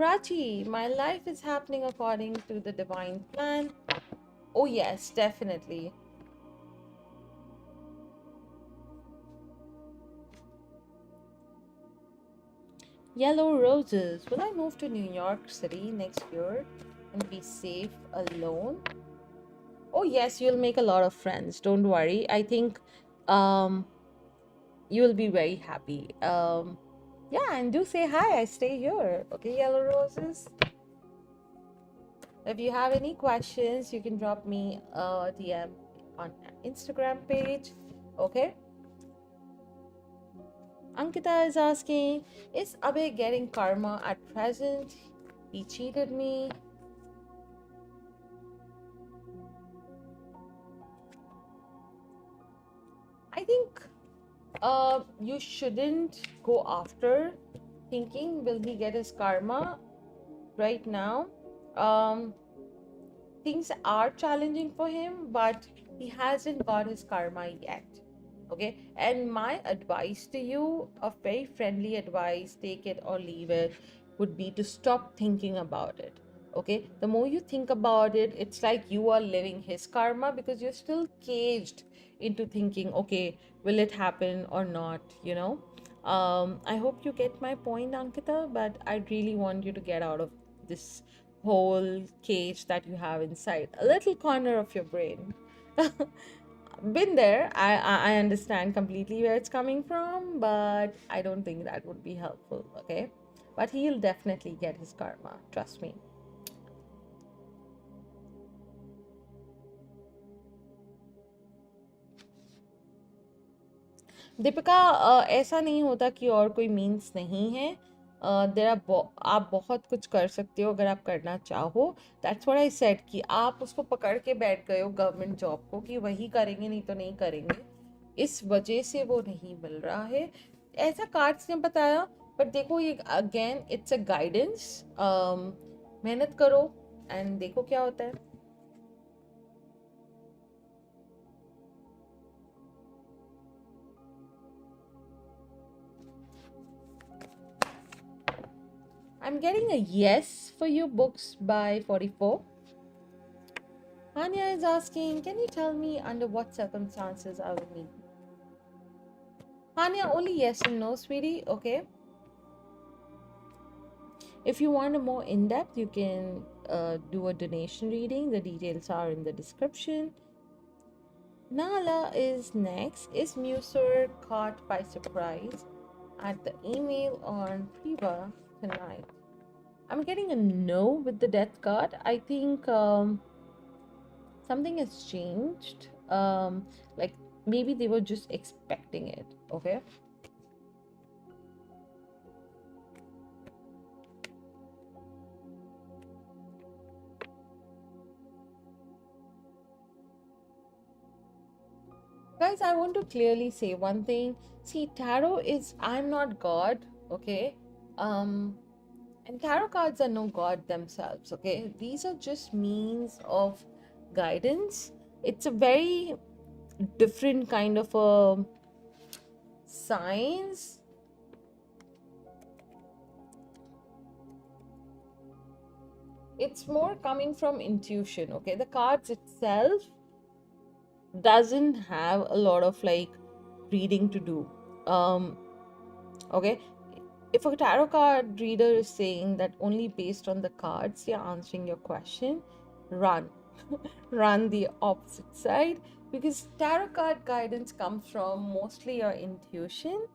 Prachi, my life is happening according to the divine plan. Oh, yes, definitely. Yellow Roses. Will I move to New York City next year and be safe alone? Oh, yes, you'll make a lot of friends. Don't worry. I think um, you'll be very happy. Yeah, and do say hi. I stay here. Okay, Yellow Roses. If you have any questions, you can drop me a DM on Instagram page. Okay. Ankita is asking, is Abe getting karma at present? He cheated me. I think you shouldn't go after thinking, will he get his karma right now? Um, things are challenging for him, but he hasn't got his karma yet. Okay, and my advice to you, a very friendly advice, take it or leave it, would be to stop thinking about it. Okay, the more you think about it, it's like you are living his karma because you're still caged into thinking, okay, will it happen or not? I hope you get my point, Ankita, but I really want you to get out of this whole cage that you have inside a little corner of your brain. Been there. I understand completely where it's coming from, but I don't think that would be helpful. Okay, but he'll definitely get his karma, trust me. Deepika, ऐसा नहीं होता कि और कोई means नहीं है. आप बहुत कुछ कर सकते हो अगर आप करना चाहो. दैट्स व्हाट आई सेड कि आप उसको पकड़ के बैठ गए हो गवर्नमेंट जॉब को कि वही करेंगे नहीं तो नहीं करेंगे, इस वजह से वो नहीं मिल रहा है. ऐसा कार्ड्स ने बताया. पर देखो ये अगेन इट्स अ गाइडेंस. मेहनत करो एंड देखो क्या होता है. I'm getting a yes for you books by 44. Anya is asking, can you tell me under what circumstances I will meet? Anya, only yes and no, sweetie. Okay. If you want a more in-depth, you can do a donation reading. The details are in the description. Nala is next. Is Musur caught by surprise at the email on Priva tonight? I'm getting a no with the death card. I think something has changed. Like maybe they were just expecting it. Okay. Guys, I want to clearly say one thing. See, tarot is, I'm not God, okay? And tarot cards are no God themselves, okay? These are just means of guidance. It's a very different kind of a science. It's more coming from intuition, okay? The cards itself doesn't have a lot of like reading to do. Okay, if a tarot card reader is saying that only based on the cards they're answering your question, run. Run the opposite side, because tarot card guidance comes from mostly your intuition.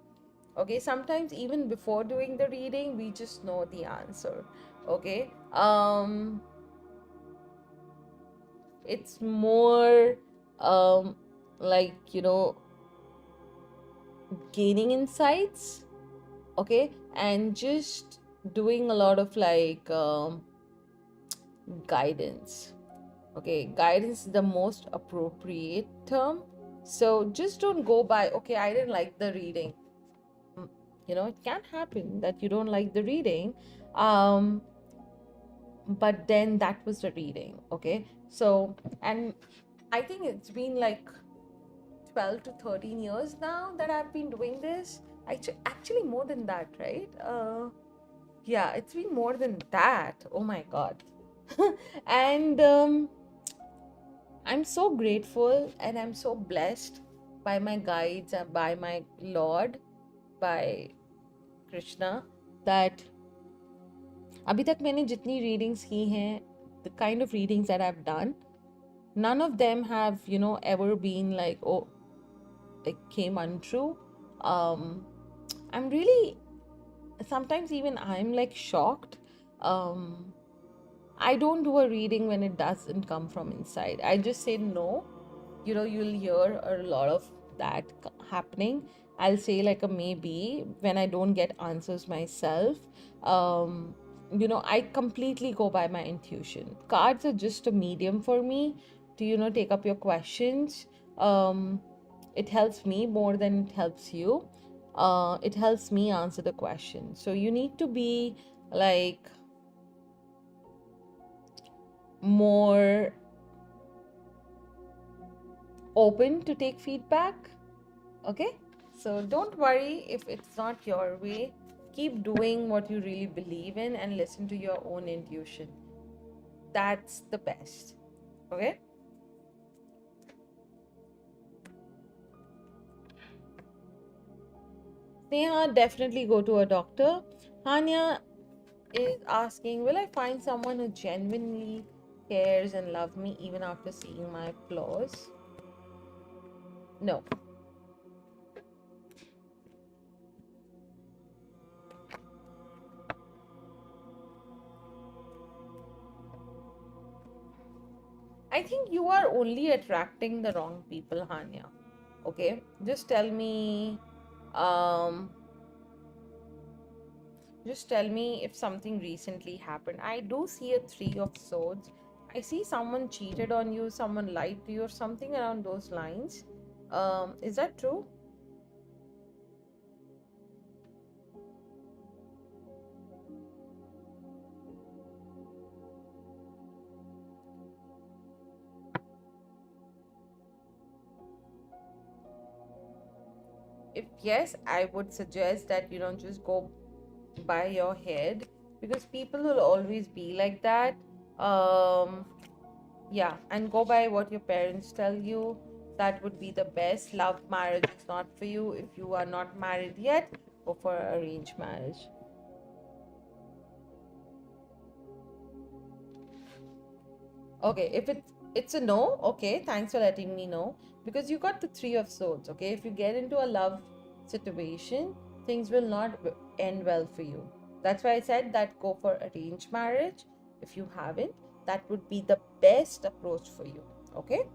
Okay, sometimes even before doing the reading we just know the answer. Okay, it's more like, gaining insights. Okay, and just doing a lot of like guidance. Okay, guidance is the most appropriate term. So just don't go by, okay, I didn't like the reading. It can happen that you don't like the reading, but then that was the reading. Okay, so, and I think it's been like 12 to 13 years now that I've been doing this. Actually more than that, right? Yeah, it's been more than that. Oh my god. And I'm so grateful and I'm so blessed by my guides and by my Lord, by Krishna, that अभी तक मैंने जितनी readings की हैं, the kind of readings that I've done, none of them have, ever been like, oh, it came untrue. I'm really, sometimes even I'm like shocked. I don't do a reading when it doesn't come from inside. I just say no. You'll hear a lot of that happening. I'll say like a maybe when I don't get answers myself. I completely go by my intuition. Cards are just a medium for me to, take up your questions. It helps me more than it helps you. It helps me answer the question. So you need to be like more open to take feedback. Okay, so don't worry if it's not your way. Keep doing what you really believe in and listen to your own intuition. That's the best. Okay, Sneha, definitely go to a doctor. Hanya is asking, will I find someone who genuinely cares and love me even after seeing my flaws? No. I think you are only attracting the wrong people, Hanya. Okay, just tell me, um Just tell me if something recently happened. I do see a three of swords. I see someone cheated on you, someone lied to you, or something around those lines. Is that true? If yes, I would suggest that you don't just go by your head, because people will always be like that. Um, yeah, and go by what your parents tell you. That would be the best. Love marriage is not for you. If you are not married yet, go for arranged marriage. Okay, if it's a no, okay, thanks for letting me know, because you got the three of swords. Okay, if you get into a love situation, things will not end well for you. That's why I said that go for arranged marriage. If you haven't, that would be the best approach for you. Okay.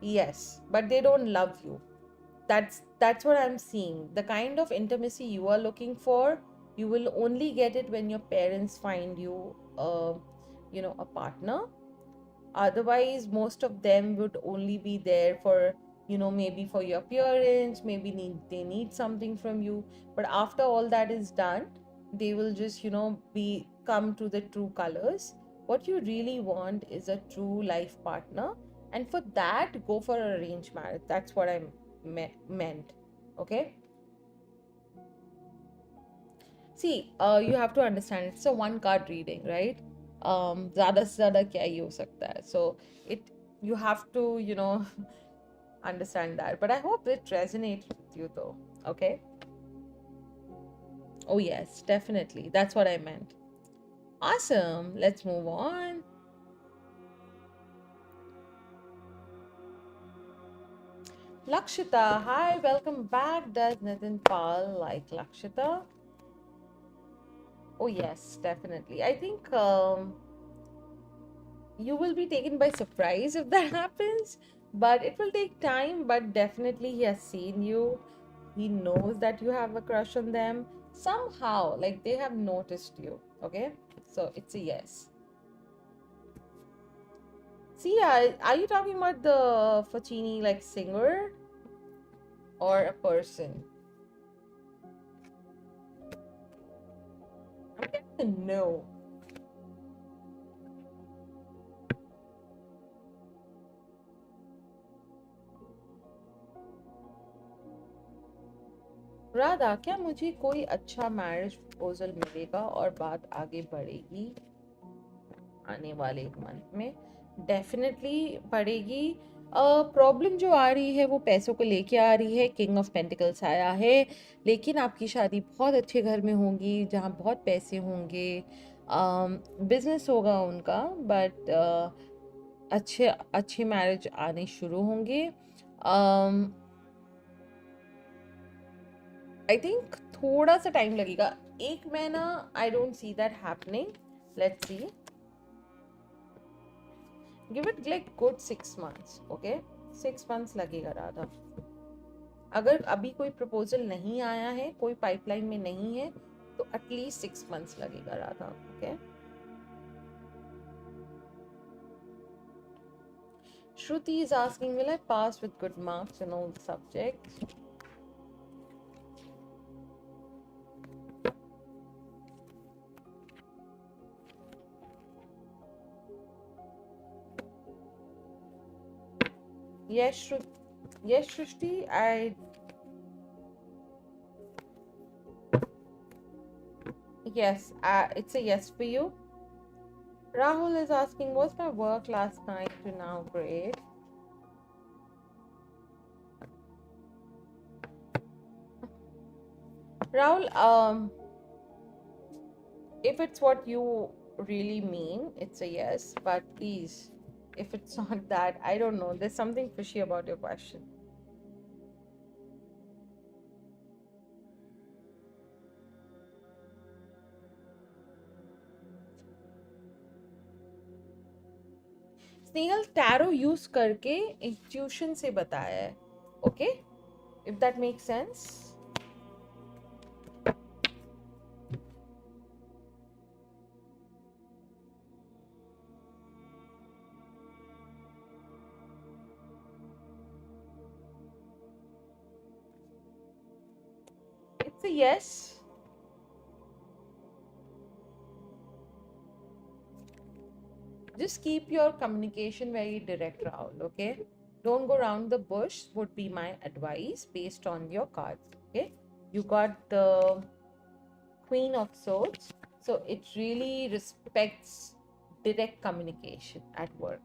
Yes, but they don't love you. That's what I'm seeing. The kind of intimacy you are looking for, you will only get it when your parents find you a partner. Otherwise, most of them would only be there for, maybe for your appearance, maybe they need something from you. But after all that is done, they will just, be come to the true colors. What you really want is a true life partner. And for that, go for arranged marriage. That's what I meant. Okay. See, you have to understand, it's a one card reading, right? ज़्यादा से ज़्यादा क्या ही हो सकता है? So it you have to, understand that. But I hope it resonates with you though. Okay. Oh yes, definitely. That's what I meant. Awesome. Let's move on. Lakshita, hi, welcome back. Does Nitin Pal like Lakshita? Oh yes, definitely. I think you will be taken by surprise if that happens, but it will take time. But definitely he has seen you, he knows that you have a crush on them somehow, like they have noticed you. Okay, so it's a yes. See, are you talking about the Facchini like singer or a person? I'm getting a no. Radha, क्या मुझे कोई अच्छा marriage proposal मिलेगा और बात आगे बढ़ेगी आने वाले एक मंथ में? डेफिनेटली बढ़ेगी। प्रॉब्लम जो आ रही है वो पैसों को लेके आ रही है। किंग ऑफ पेंटिकल्स आया है, लेकिन आपकी शादी बहुत अच्छे घर में होगी जहाँ बहुत पैसे होंगे। बिजनेस होगा उनका, बट अच्छे अच्छे मैरिज आने शुरू होंगे। आई थिंक थोड़ा सा टाइम लगेगा, एक महीना। I don't see that happening. Let's see, give it like good 6 months। Okay, 6 months लगेगा राधा। अगर अभी कोई प्रपोजल नहीं आया है, कोई पाइपलाइन में नहीं है, तो एटलीस्ट 6 months लगेगा Radha. Okay. Shruti is asking, will I pass with good marks in all the subjects? Yes, yes, Shruti, yes, it's a yes for you. Rahul is asking, was my work last night to now great? Rahul, if it's what you really mean, it's a yes. But please, if it's not that, I don't know. There's something fishy about your question. Snehal tarot use करके intuition से बताया है. Okay, if that make sense. It's a yes. Just keep your communication very direct, Rahul. Okay, don't go around the bush, would be my advice based on your cards. Okay, you got the Queen of Swords, so it really respects direct communication at work.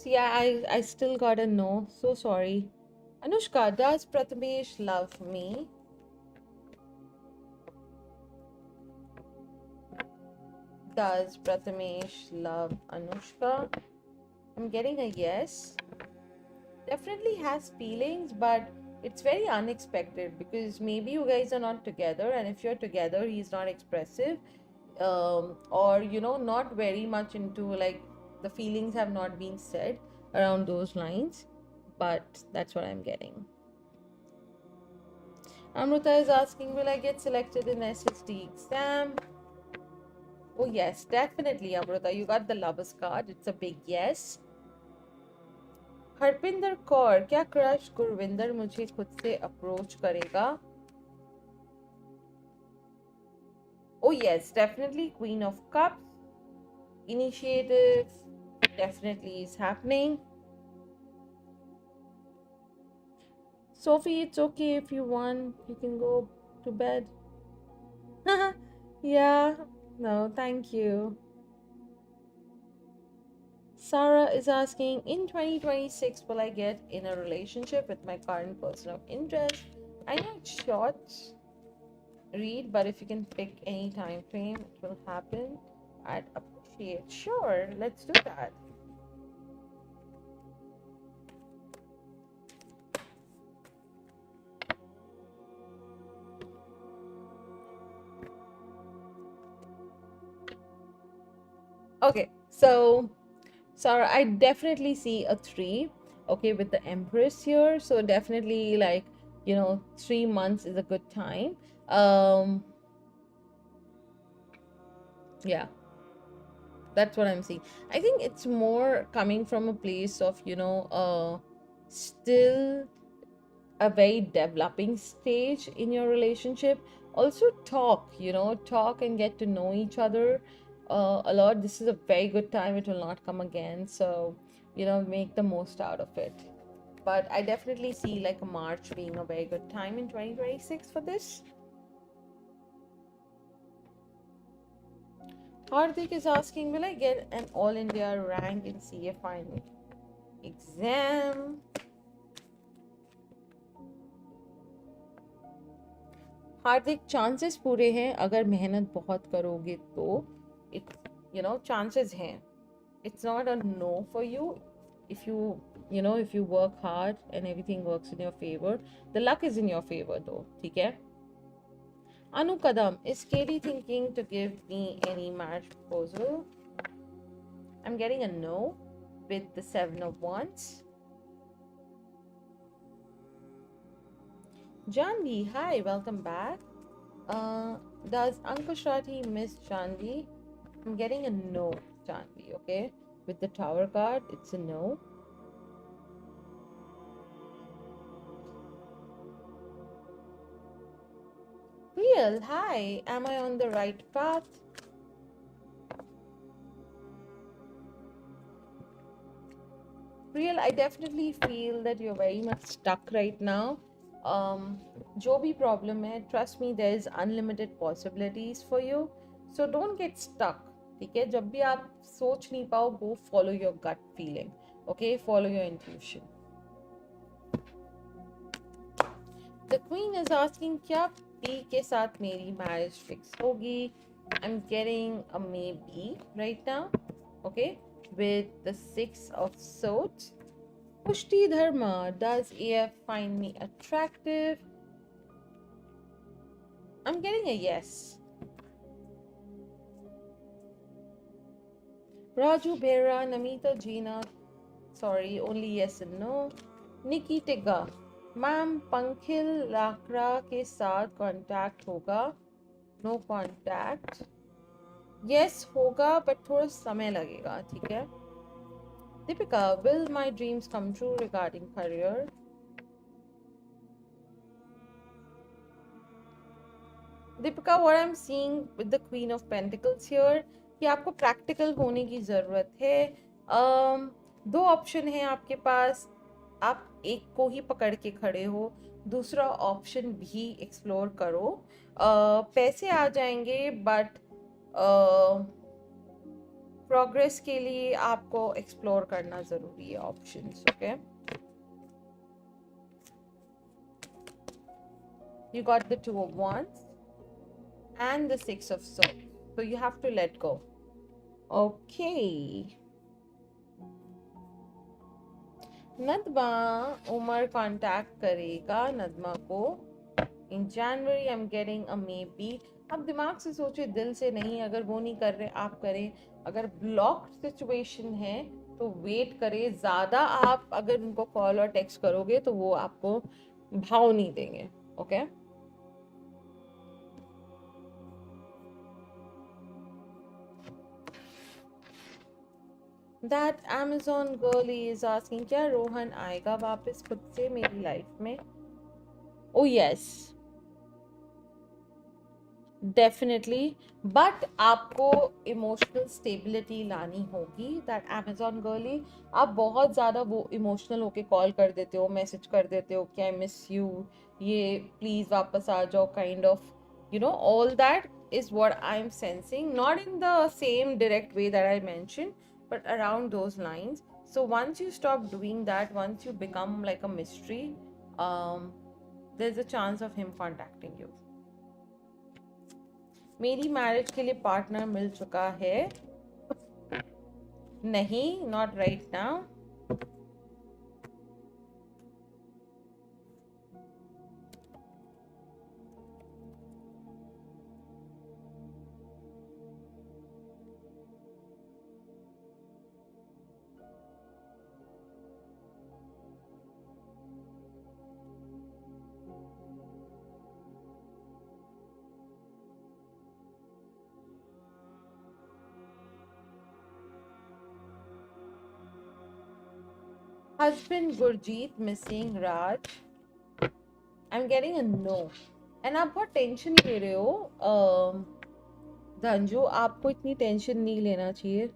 See, I still got a no. So sorry. Anushka, does Prathamesh love me? Does Prathamesh love Anushka? I'm getting a yes. Definitely has feelings, but it's very unexpected because maybe you guys are not together, and if you're together, he's not expressive, or not very much into, like, the feelings have not been said around those lines, but that's what I'm getting. Amrita is asking, will I get selected in SSD exam? Oh yes, definitely, Amrita. You got the lovers card. It's a big yes. Harpinder Kaur, क्या crush Gurvinder मुझे खुद से approach करेगा? Oh yes, definitely Queen of Cups. Initiative definitely is happening. Sophie, it's okay if you want. You can go to bed. Yeah, no, thank you. Sarah is asking, in 2026, will I get in a relationship with my current person of interest? I know it's short read, but if you can pick any time frame, it will happen. I'd appreciate. Sure, let's do that. Okay, so Sarah, I definitely see a 3, okay, with the Empress here. So definitely, like, 3 months is a good time. Yeah, that's what I'm seeing. I think it's more coming from a place of, still a very developing stage in your relationship. Also talk and get to know each other a lot. This is a very good time. It will not come again, so make the most out of it. But I definitely see, like, a March being a very good time in 2026 for this. Hardik is asking, will I get an all India rank in CA final exam? Hardik, chances पूरे हैं अगर मेहनत बहुत करोगे तो. It chances हैं. It's not a no for you. if you if you work hard and everything works in your favor, the luck is in your favor though. ठीक है. Anu Kadam, is Katie thinking to give me any marriage proposal? I'm getting a no with the 7 of Wands. Janvi, hi, welcome back. Does Ankush Rathi miss Janvi? I'm getting a no, Janvi, okay? With the Tower card, it's a no. Real, hi, am I on the right path? Real, I definitely feel that you're very much stuck right now. जो भी problem है, trust me, there is unlimited possibilities for you. So don't get stuck. ठीक है, जब भी आप सोच नहीं पाओ, go follow your gut feeling. Okay, follow your intuition. The queen is asking, क्या P के साथ मेरी marriage fix होगी? I'm getting a maybe right now. Okay, with the 6 of swords. Pushti Dharma, does AF find me attractive? I'm getting a yes. Raju Bera, Namita Jeena, sorry, only yes and no. Nikki Tigga, ma'am Pankhil Lakra के साथ contact होगा? No contact. Yes होगा but थोड़ा समय लगेगा. ठीक है. Deepika, will my dreams come true regarding career? Deepika, what I'm seeing with the Queen of Pentacles here, कि आपको प्रैक्टिकल होने की ज़रूरत है. दो ऑप्शन है आपके पास, आप एक को ही पकड़ के खड़े हो, दूसरा ऑप्शन भी एक्सप्लोर करो. पैसे आ जाएंगे बट प्रोग्रेस के लिए आपको एक्सप्लोर करना ज़रूरी है options. Okay, you got the two of wands and the six of swords, so you have to let go. Okay. Nadma, Umar contact करेगा नदमा को in January. I am getting a maybe. आप दिमाग से सोचिए, दिल से नहीं. अगर वो नहीं कर रहे आप करें. अगर ब्लॉक सिचुएशन है तो वेट करें. ज़्यादा आप अगर उनको कॉल और टेक्स्ट करोगे तो वो आपको भाव नहीं देंगे. Okay that Amazon girl is asking, क्या रोहन आएगा वापस खुद से मेरी लाइफ में? ओ यस, डेफिनेटली. बट आपको इमोशनल स्टेबिलिटी लानी होगी. दैट Amazon गर्ली, आप बहुत ज़्यादा वो इमोशनल होके कॉल कर देते हो, मैसेज कर देते हो कि आई मिस यू, ये प्लीज़ वापस आ जाओ, kind of all that is what I'm sensing, not in the same direct way that I mentioned, but around those lines. So once you stop doing that, once you become like a mystery, um, there's a chance of him contacting you. मेरी marriage के लिए partner मिल चुका है? नहीं, not right now. Husband Gurjeet missing Raj. I'm getting a no. And आप बहुत tension ले रहे हो. धंजू, आपको इतनी टेंशन नहीं लेना चाहिए.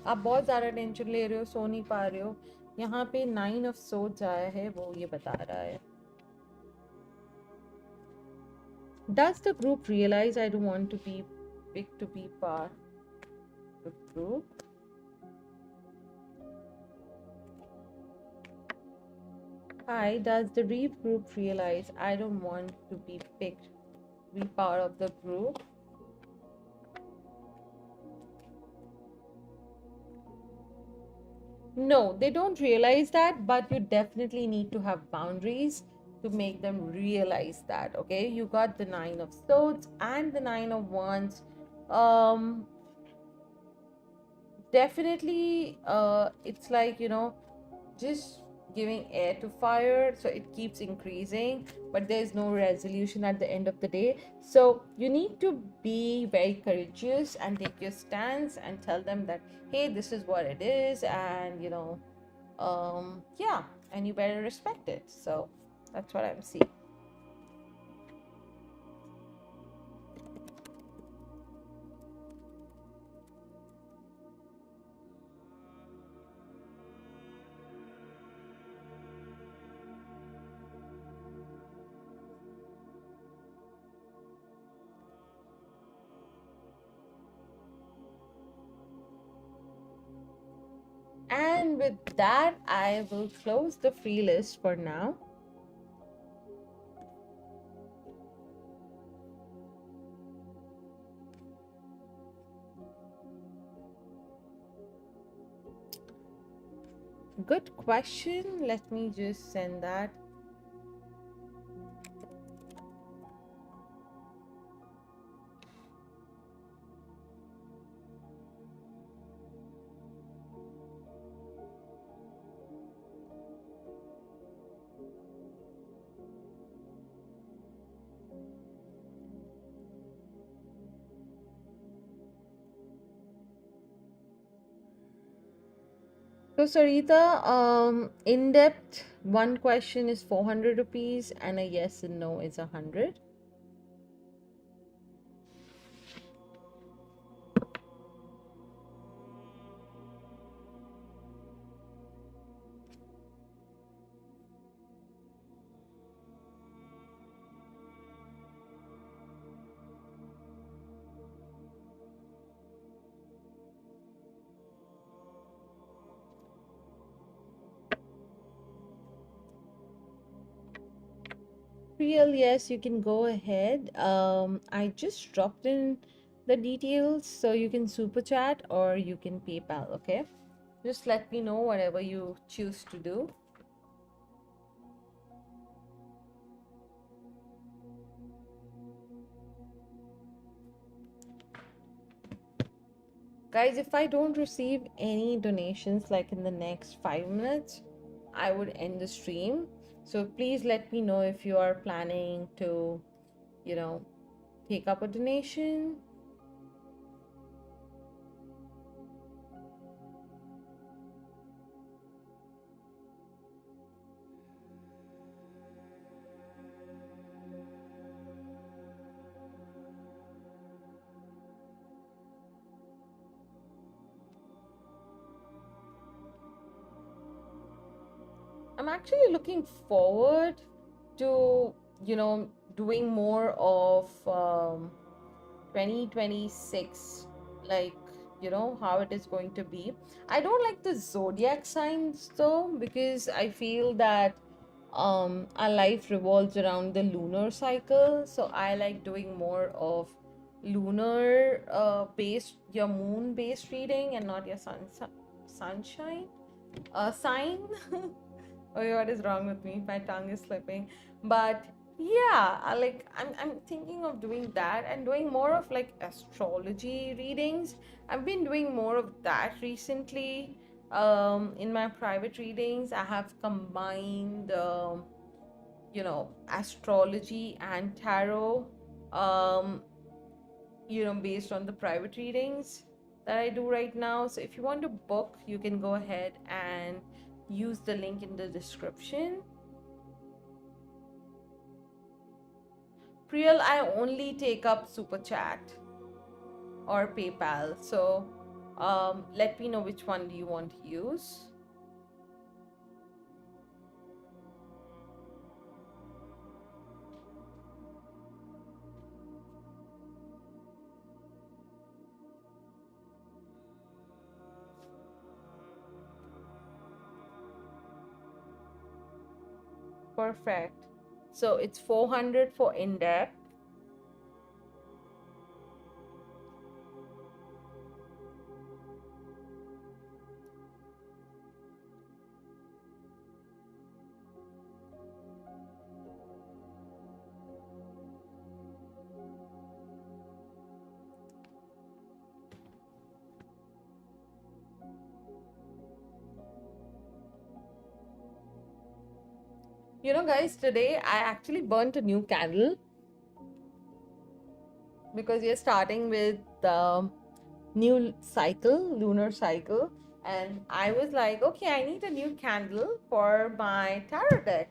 आप बहुत ज़्यादा टेंशन ले रहे हो, सो नहीं पा रहे हो. यहाँ पे 9 of Swords आया है, वो ये बता रहा है. Does the group realize I don't want to be big to be part of the group? Hi, does the Reeve group realize I don't want to be picked to be part of the group? No, they don't realize that, but you definitely need to have boundaries to make them realize that. Okay, you got the 9 of Swords and the 9 of Wands. Definitely, it's like, just giving air to fire, so it keeps increasing, but there's no resolution at the end of the day. So you need to be very courageous and take your stance and tell them that, hey, this is what it is, and yeah, and you better respect it. So that's what I'm seeing. And with that, I will close the free list for now. Good question. Let me just send that. So, Sarita, in depth, one question is 400 rupees, and a yes and no is 100. Real, yes, you can go ahead. I just dropped in the details, so you can super chat or you can PayPal, okay? Just let me know whatever you choose to do. Guys, if I don't receive any donations like in the next 5 minutes, I would end the stream. So please let me know if you are planning to, you know, take up a donation. I'm actually looking forward to, doing more of 2026, like, how it is going to be. I don't like the zodiac signs though, because I feel that our life revolves around the lunar cycle. So I like doing more of lunar based, your moon based reading, and not your sunshine sign. Oh, what is wrong with me? My tongue is slipping. But yeah, I'm thinking of doing that and doing more of like astrology readings. I've been doing more of that recently. In my private readings, I have combined astrology and tarot. Um, based on the private readings that I do right now. So if you want to book, you can go ahead and use the link in the description. Priyal, I only take up Super Chat or PayPal. So let me know which one do you want to use. Perfect. So it's 400 for in-depth. Guys, today I actually burnt a new candle because we are starting with the new cycle, lunar cycle. And I was like, okay, I need a new candle for my tarot deck.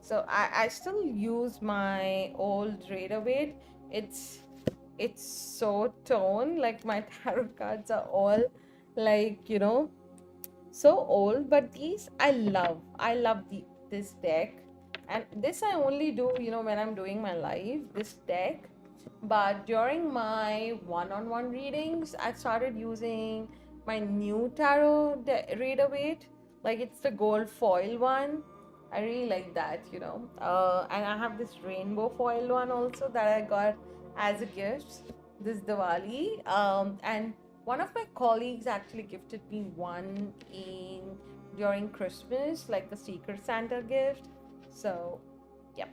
So I still use my old Raider Waite. It's so torn, like my tarot cards are all like, so old, but these I love this deck. And this I only do when I'm doing my live, this deck. But during my one-on-one readings, I started using my new tarot reader weight, like it's the gold foil one. I really like that, and I have this rainbow foil one also that I got as a gift this Diwali. And one of my colleagues actually gifted me one in during Christmas, like the Secret Santa gift. So, yep.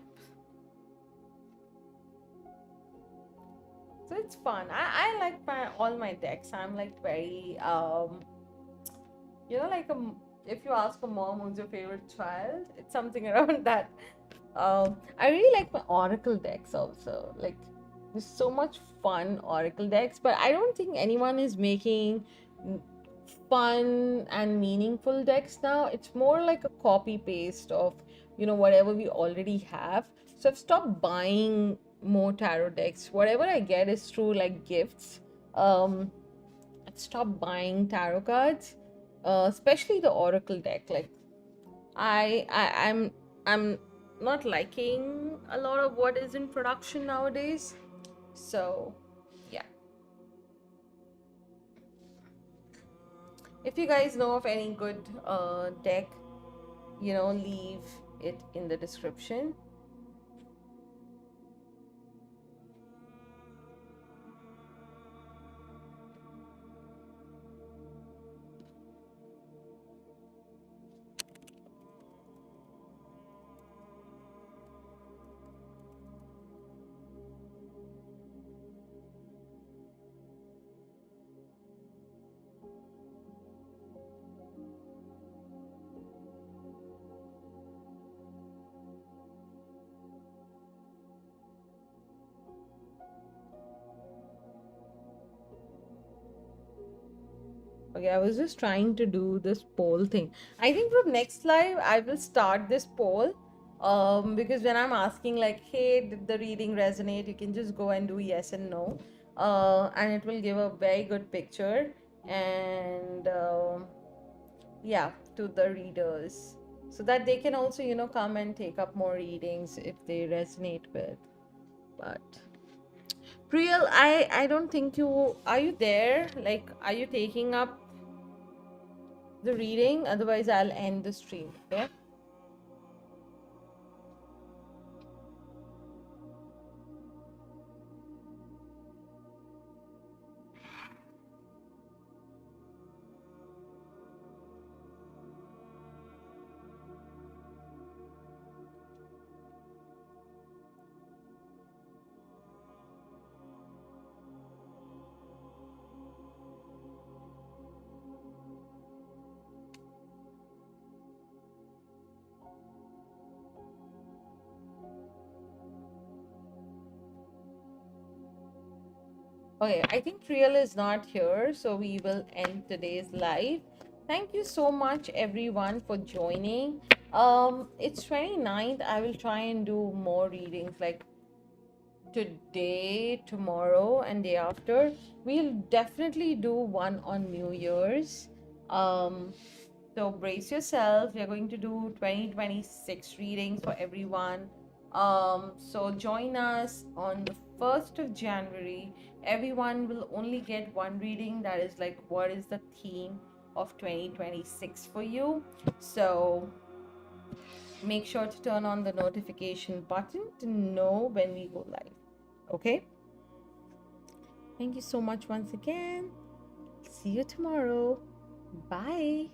So it's fun. I like my all my decks. I'm like very like if you ask a mom who's your favorite child, it's something around that. I really like my Oracle decks also. Like, there's so much fun Oracle decks, but I don't think anyone is making fun and meaningful decks now. It's more like a copy paste of whatever we already have. So I've stopped buying more tarot decks. Whatever I get is through like gifts. I've stopped buying tarot cards, especially the Oracle deck. Like, I'm not liking a lot of what is in production nowadays. So yeah. If you guys know of any good deck, leave it in the description. Okay, I was just trying to do this poll thing. I think from next live, I will start this poll. Because when I'm asking like, hey, did the reading resonate? You can just go and do yes and no. And it will give a very good picture. And yeah, to the readers. So that they can also, come and take up more readings if they resonate with. But Priyal, I don't think are you there? Like, are you taking up the reading? Otherwise, I'll end the stream. Okay. Okay, I think Priyal is not here, so we will end today's live. Thank you so much, everyone, for joining. It's 29th. I will try and do more readings like today, tomorrow, and day after. We'll definitely do one on New Year's. So brace yourself. We're going to do 2026 readings for everyone. So join us on the 1st of January. Everyone will only get one reading. That is like, what is the theme of 2026 for you? So make sure to turn on the notification button to know when we go live. Okay? Thank you so much once again. See you tomorrow. Bye.